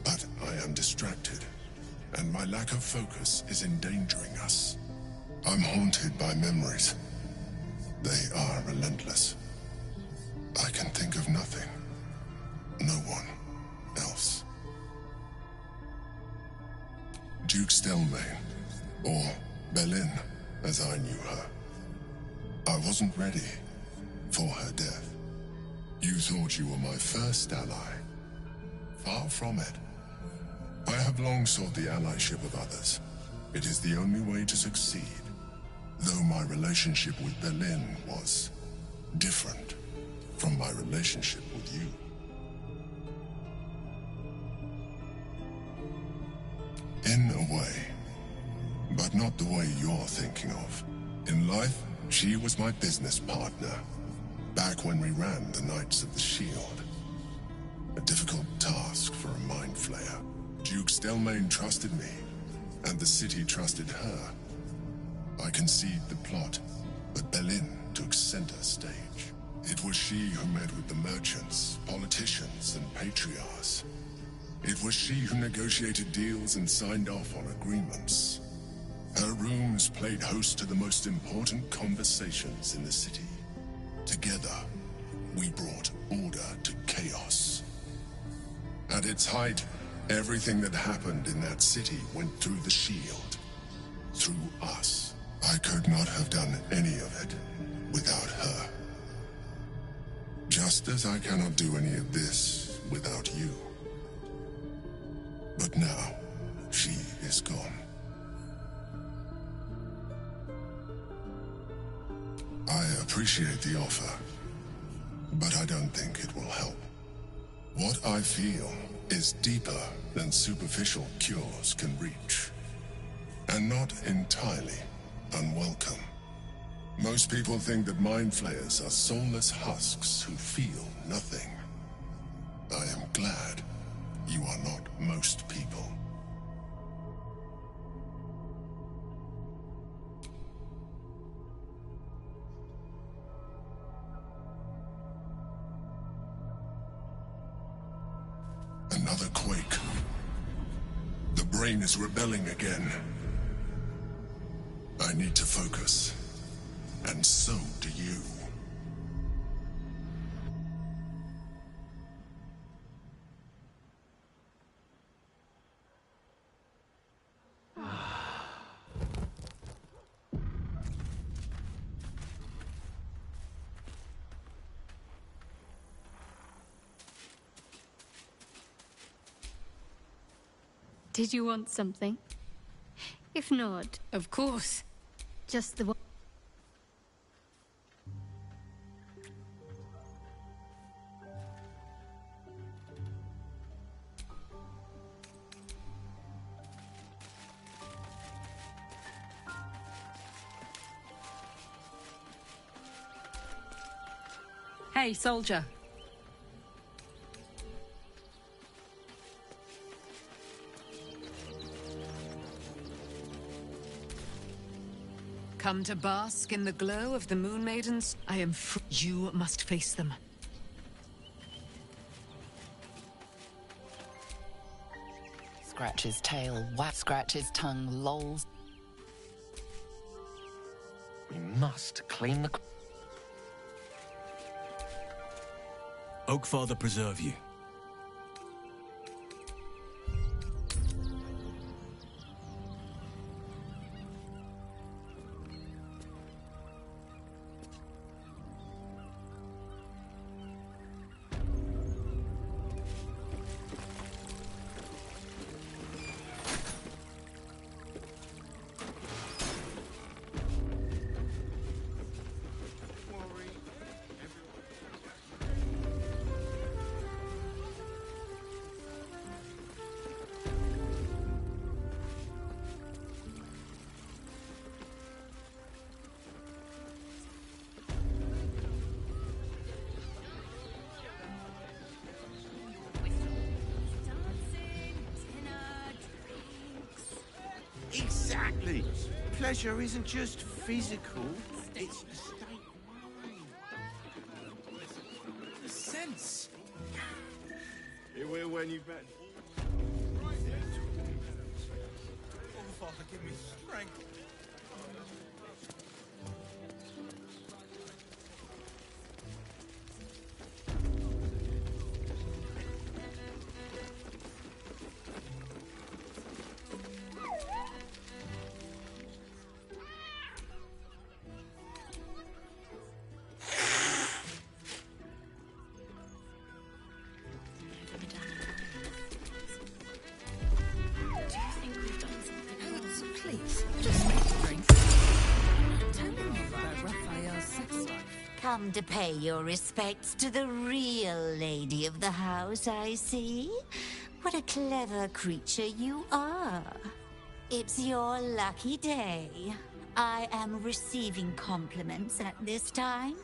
but I am distracted, and my lack of focus is endangering us. I'm haunted by memories. They are relentless. I can think of nothing. No one else. Duke Stelmane, or Belin, as I knew her. I wasn't ready for her death. You thought you were my first ally. Far from it. I have long sought the allyship of others. It is the only way to succeed, though my relationship with Belin was different from my relationship with you. In a way, but not the way you're thinking of. In life, she was my business partner, back when we ran the Knights of the Shield. A difficult task for a mind flayer. Duke Stelmane trusted me, and the city trusted her. I conceived the plot, but Belin took center stage. It was she who met with the merchants, politicians, and patriarchs. It was she who negotiated deals and signed off on agreements. Her rooms played host to the most important conversations in the city. Together, we brought order to chaos. At its height, everything that happened in that city went through the shield. Through us. I could not have done any of it without her. Just as I cannot do any of this without you. But now, she is gone. I appreciate the offer, but I don't think it will help. What I feel is deeper than superficial cures can reach, and not entirely unwelcome. Most people think that mind flayers are soulless husks who feel nothing. I am glad you are not most people. Another quake. The brain is rebelling again. I need to focus. And so do you. Did you want something? If not, of course. Just the one. Hey, soldier. Come to bask in the glow of the Moon Maidens? I am free. You must face them. Scratches tail, scratches tongue, lolls. We must clean the... Oakfather preserve you. Exactly. Pleasure isn't just physical, it's a state of mind. The sense. It will when you bet. Oh, Father, give me strength. Come to pay your respects to the real lady of the house, I see. What a clever creature you are. It's your lucky day. I am receiving compliments at this time,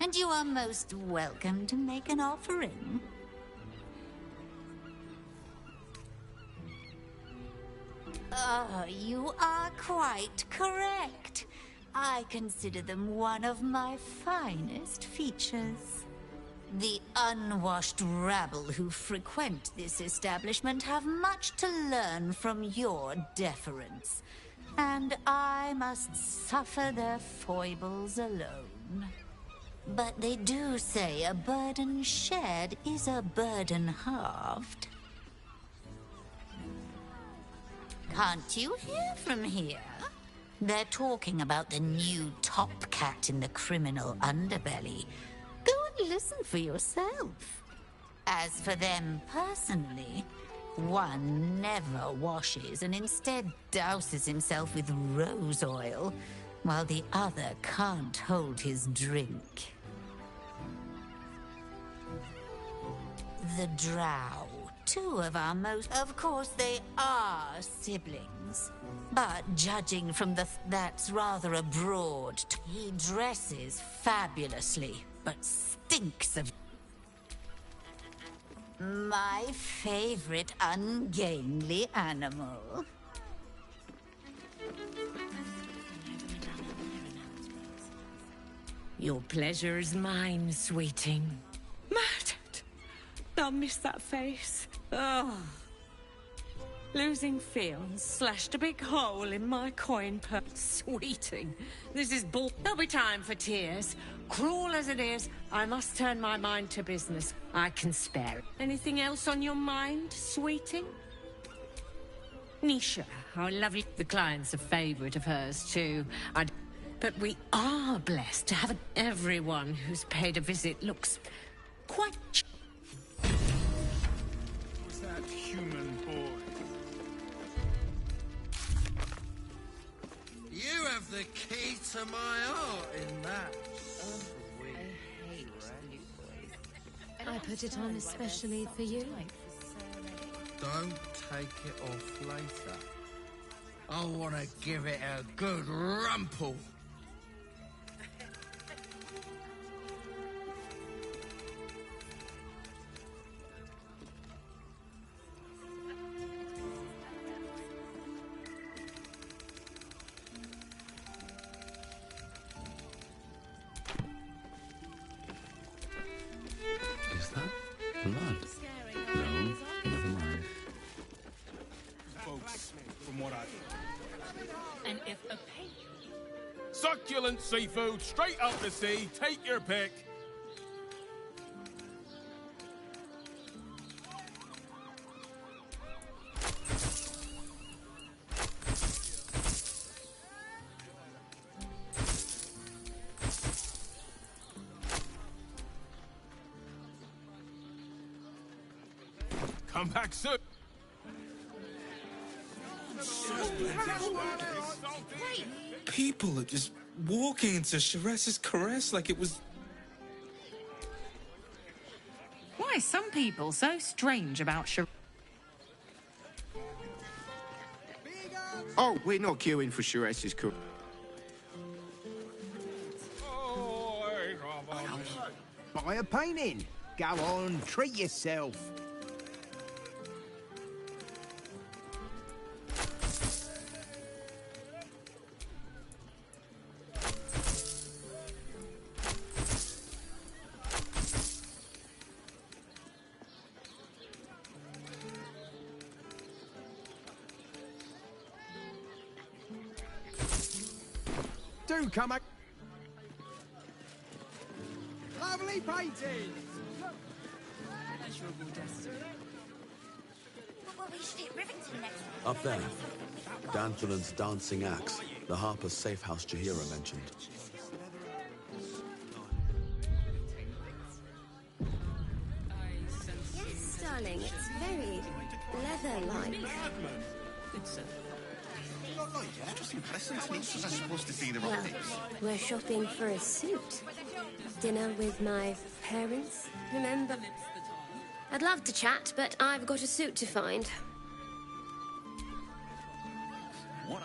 and you are most welcome to make an offering. Oh, you are quite correct. I consider them one of my finest features. The unwashed rabble who frequent this establishment have much to learn from your deference, and I must suffer their foibles alone. But they do say a burden shared is a burden halved. Can't you hear from here? They're talking about the new top cat in the criminal underbelly. Go and listen for yourself. As for them personally, one never washes and instead douses himself with rose oil, while the other can't hold his drink. The Drow, two of our most... Of course, they are siblings. But judging from that's rather a broad... He dresses fabulously, but stinks of... My favorite ungainly animal. Your pleasure is mine, sweeting. Murdered! I'll miss that face. Oh. Losing feels slashed a big hole in my coin purse. Sweeting. This is bull. There'll be time for tears. Cruel as it is, I must turn my mind to business. I can spare it. Anything else on your mind, sweeting? Nisha, how lovely. The client's a favorite of hers, too. But we are blessed to have everyone who's paid a visit looks quite... What's that human boy? You have the key to my heart in that. I put it on especially for you. Don't take it off later. I want to give it a good rumple. Is that blood? No, never mind. Succulent seafood, straight out the sea. Take your pick. Come back soon. People are just walking into Sheres's caress like it was... Why are some people so strange about Oh, we're not queuing for Sheres's cook. Buy a painting. Go on, treat yourself. Do come a... Lovely painting! Well, we should hit Rivington next. Up there. Danthulin's dancing axe. The Harper's safe house Jahira mentioned. Yes, darling, it's very leather-like. Well, we're shopping for a suit. Dinner with my parents, remember? I'd love to chat, but I've got a suit to find.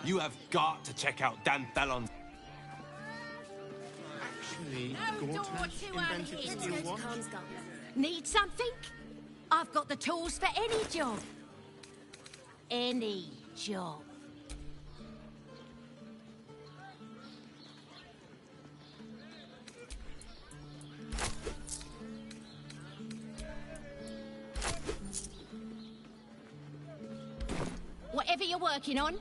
You have got to check out Dan Thallon's. Actually, Need something? I've got the tools for any job. Any job. Whatever you're working on.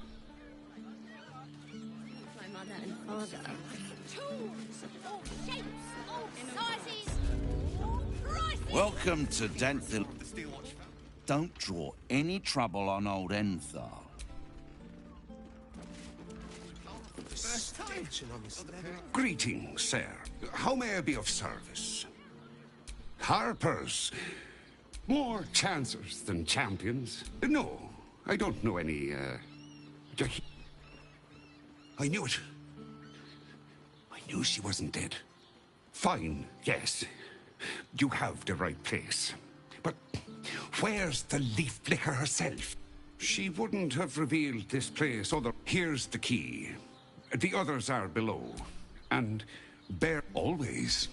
My mother and father. Tools, all shapes, all sizes, all prices. Welcome to Danthil. Don't draw any trouble on old Enthar. Greetings, sir. How may I be of service? Harpers. More chancers than champions. No, I don't know any, I knew it. I knew she wasn't dead. Fine, yes. You have the right place. But where's the leaf flicker herself? She wouldn't have revealed this place other... Here's the key. The others are below. And bear always.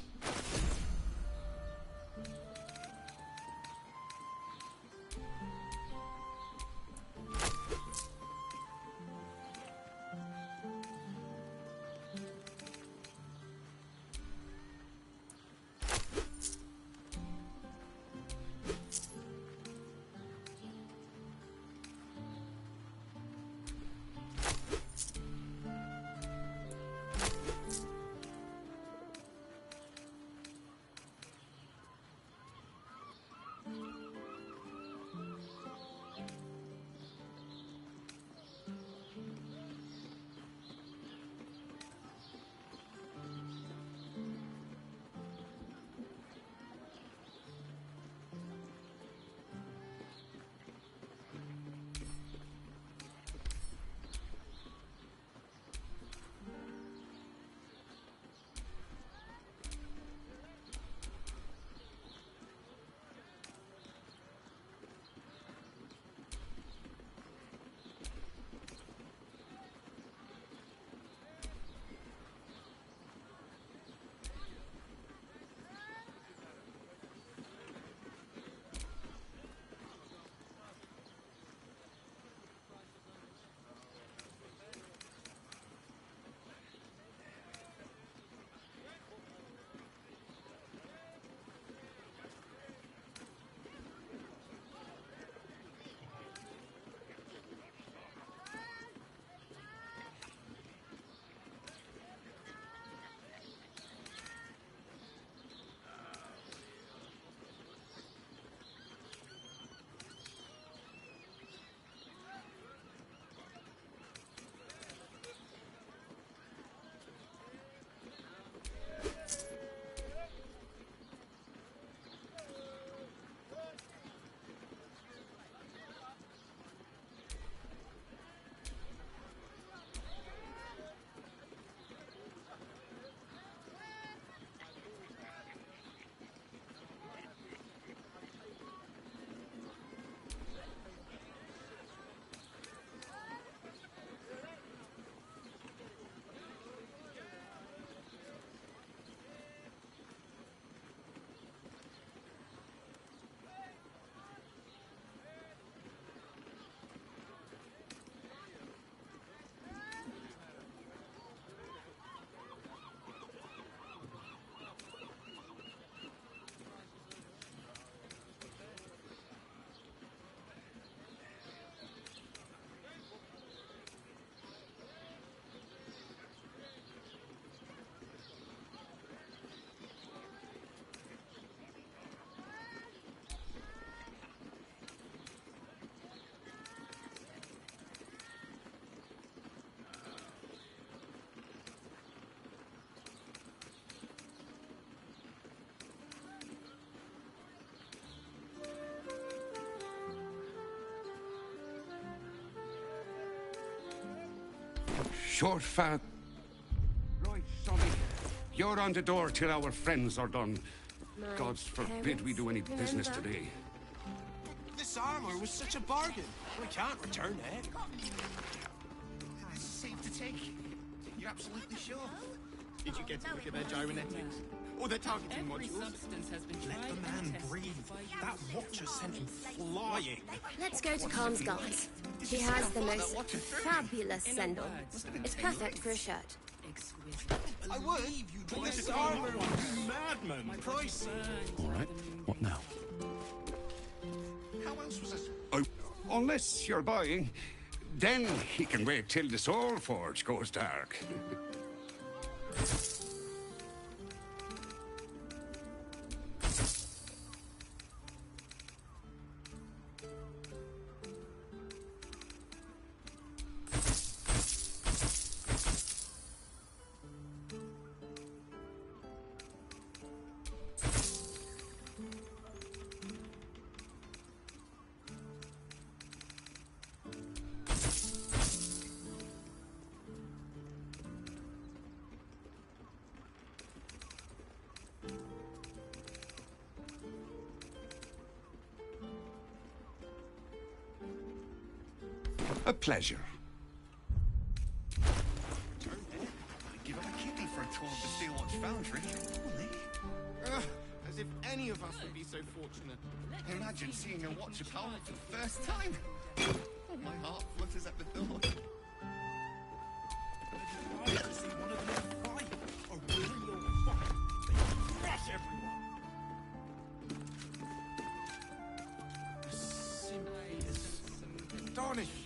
short fat. Right, Sonny. You're on the door till our friends are done. God's forbid we do any business today. This armor was such a bargain. We can't return it. This is safe to take. You're absolutely sure? Did you get to look at their gyrometics? Or their targeting modules? Let the man breathe. That watcher sent him flying. Let's go to Khan's guards. He has the most fabulous sendal. It's perfect for a shirt. I would. This armor, you madman. Price. All right. What now? How else was this? Oh, unless you're buying, then he can wait till the Soul Forge goes dark. A pleasure. Give up a kidney for a tour of the Steelwatch Foundry. As if any of us would be so fortunate. Imagine seeing a watch of power for the first time. Oh, my heart flutters at the thought. I'd like to see one of them fight. A real fight. They crush everyone. Simply astonishing.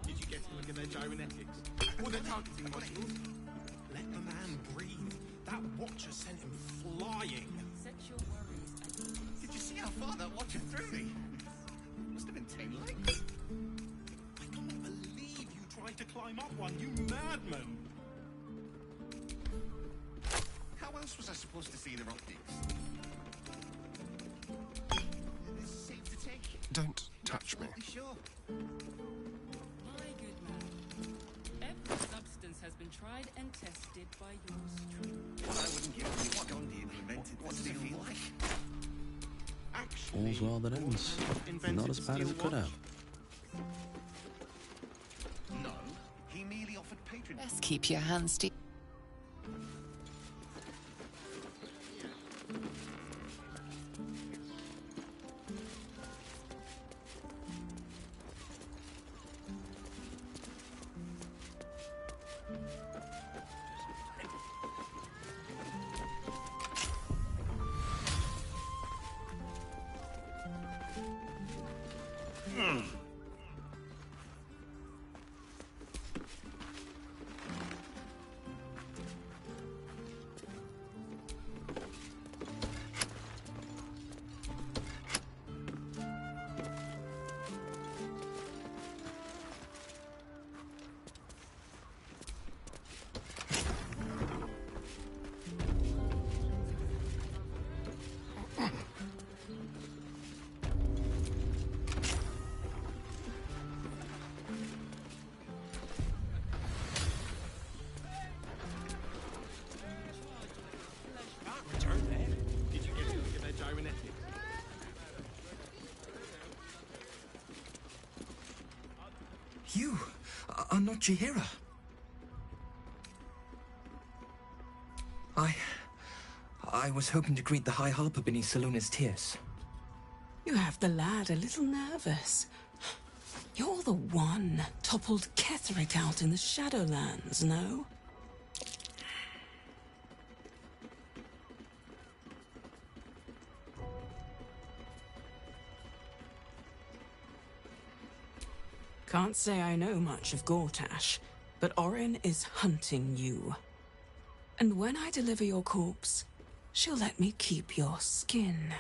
Did you get to look at their gyrometics? Or their targeting modules? Let the man breathe. That watcher sent him flying. Set your worries. Did you see how far that watcher threw me? Must have been 10 legs. I can't believe you tried to climb up one, you madman. How else was I supposed to see their optics? This is safe to take. Don't touch me. Sure. My good man. Every substance has been tried and tested by your stream. I wouldn't give you what Gandhi invented. What does it feel like? All's well that ends. Not as bad as it could have. No, he merely offered patronage. Best keep your hands deep. You are not Chihira. I was hoping to greet the High Harper beneath Salona's tears. You have the lad a little nervous. You're the one toppled Ketherick out in the Shadowlands, no? Can't say I know much of Gortash, but Orin is hunting you. And when I deliver your corpse, she'll let me keep your skin.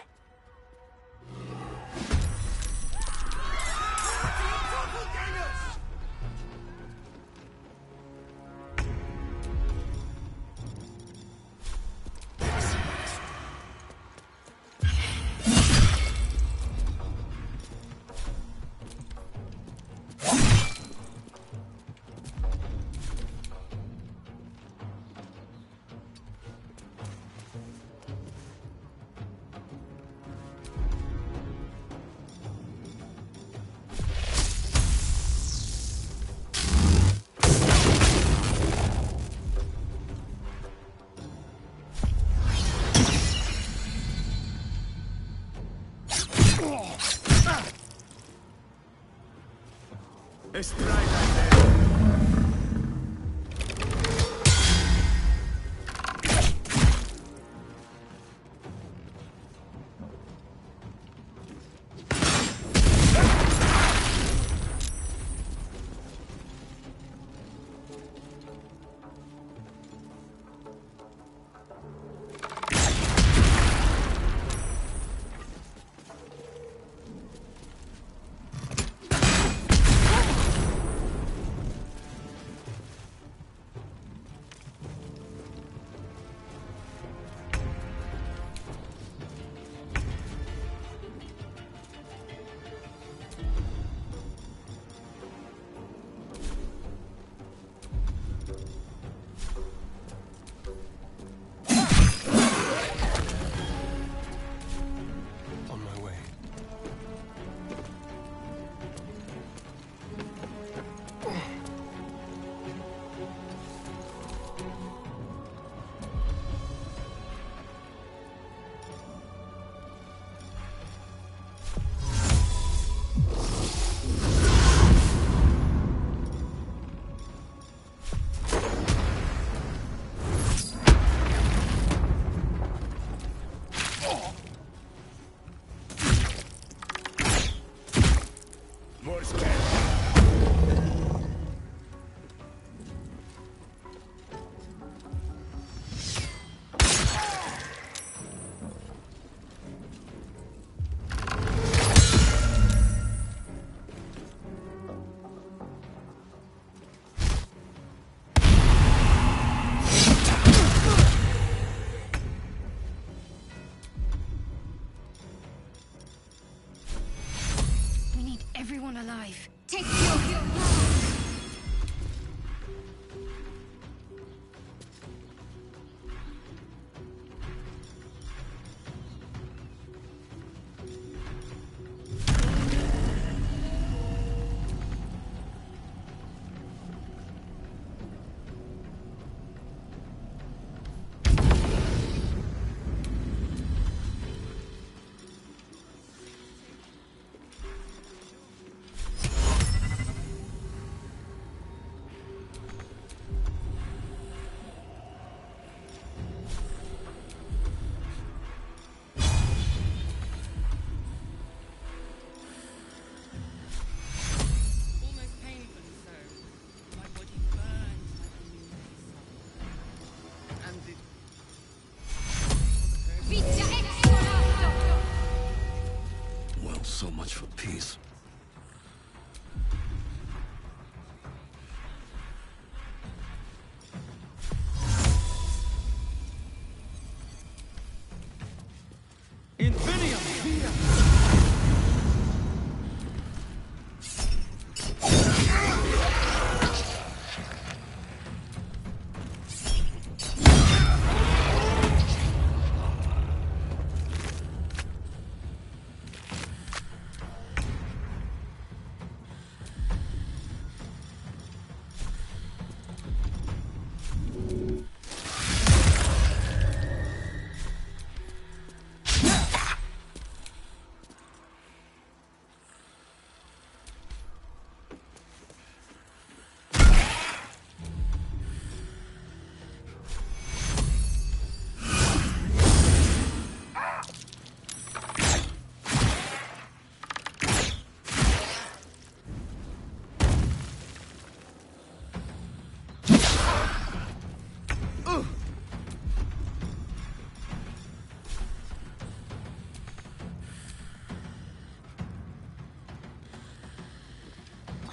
Everyone alive. Take your... So much for peace.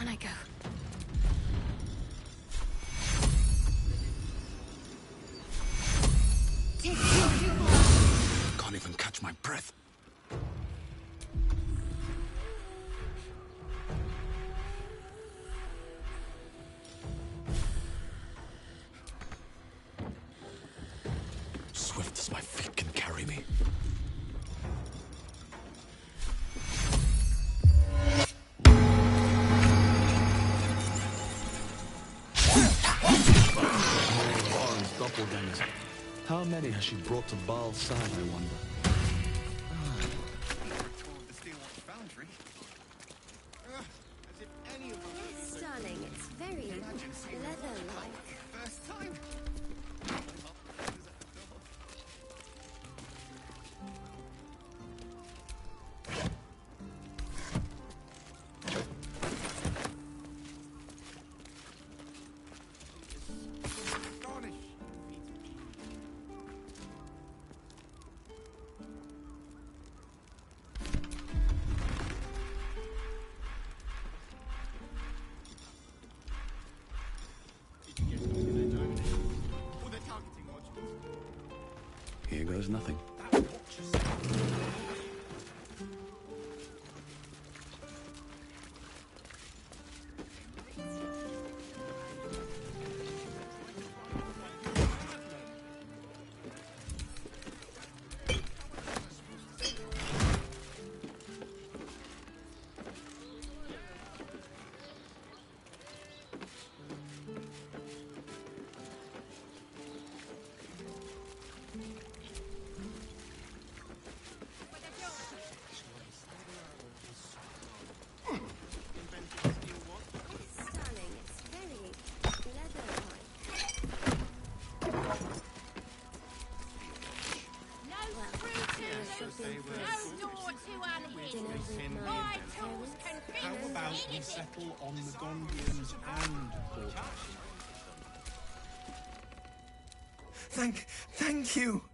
On I go. Take your... Can't even catch my breath. Swift as my feet can carry me. Doppelgangers. How many has she brought to Baal's side, I wonder? like. First time. Here goes nothing. Darling, it's very leather-like. How about we settle on the Gondians and Porters? Thank you!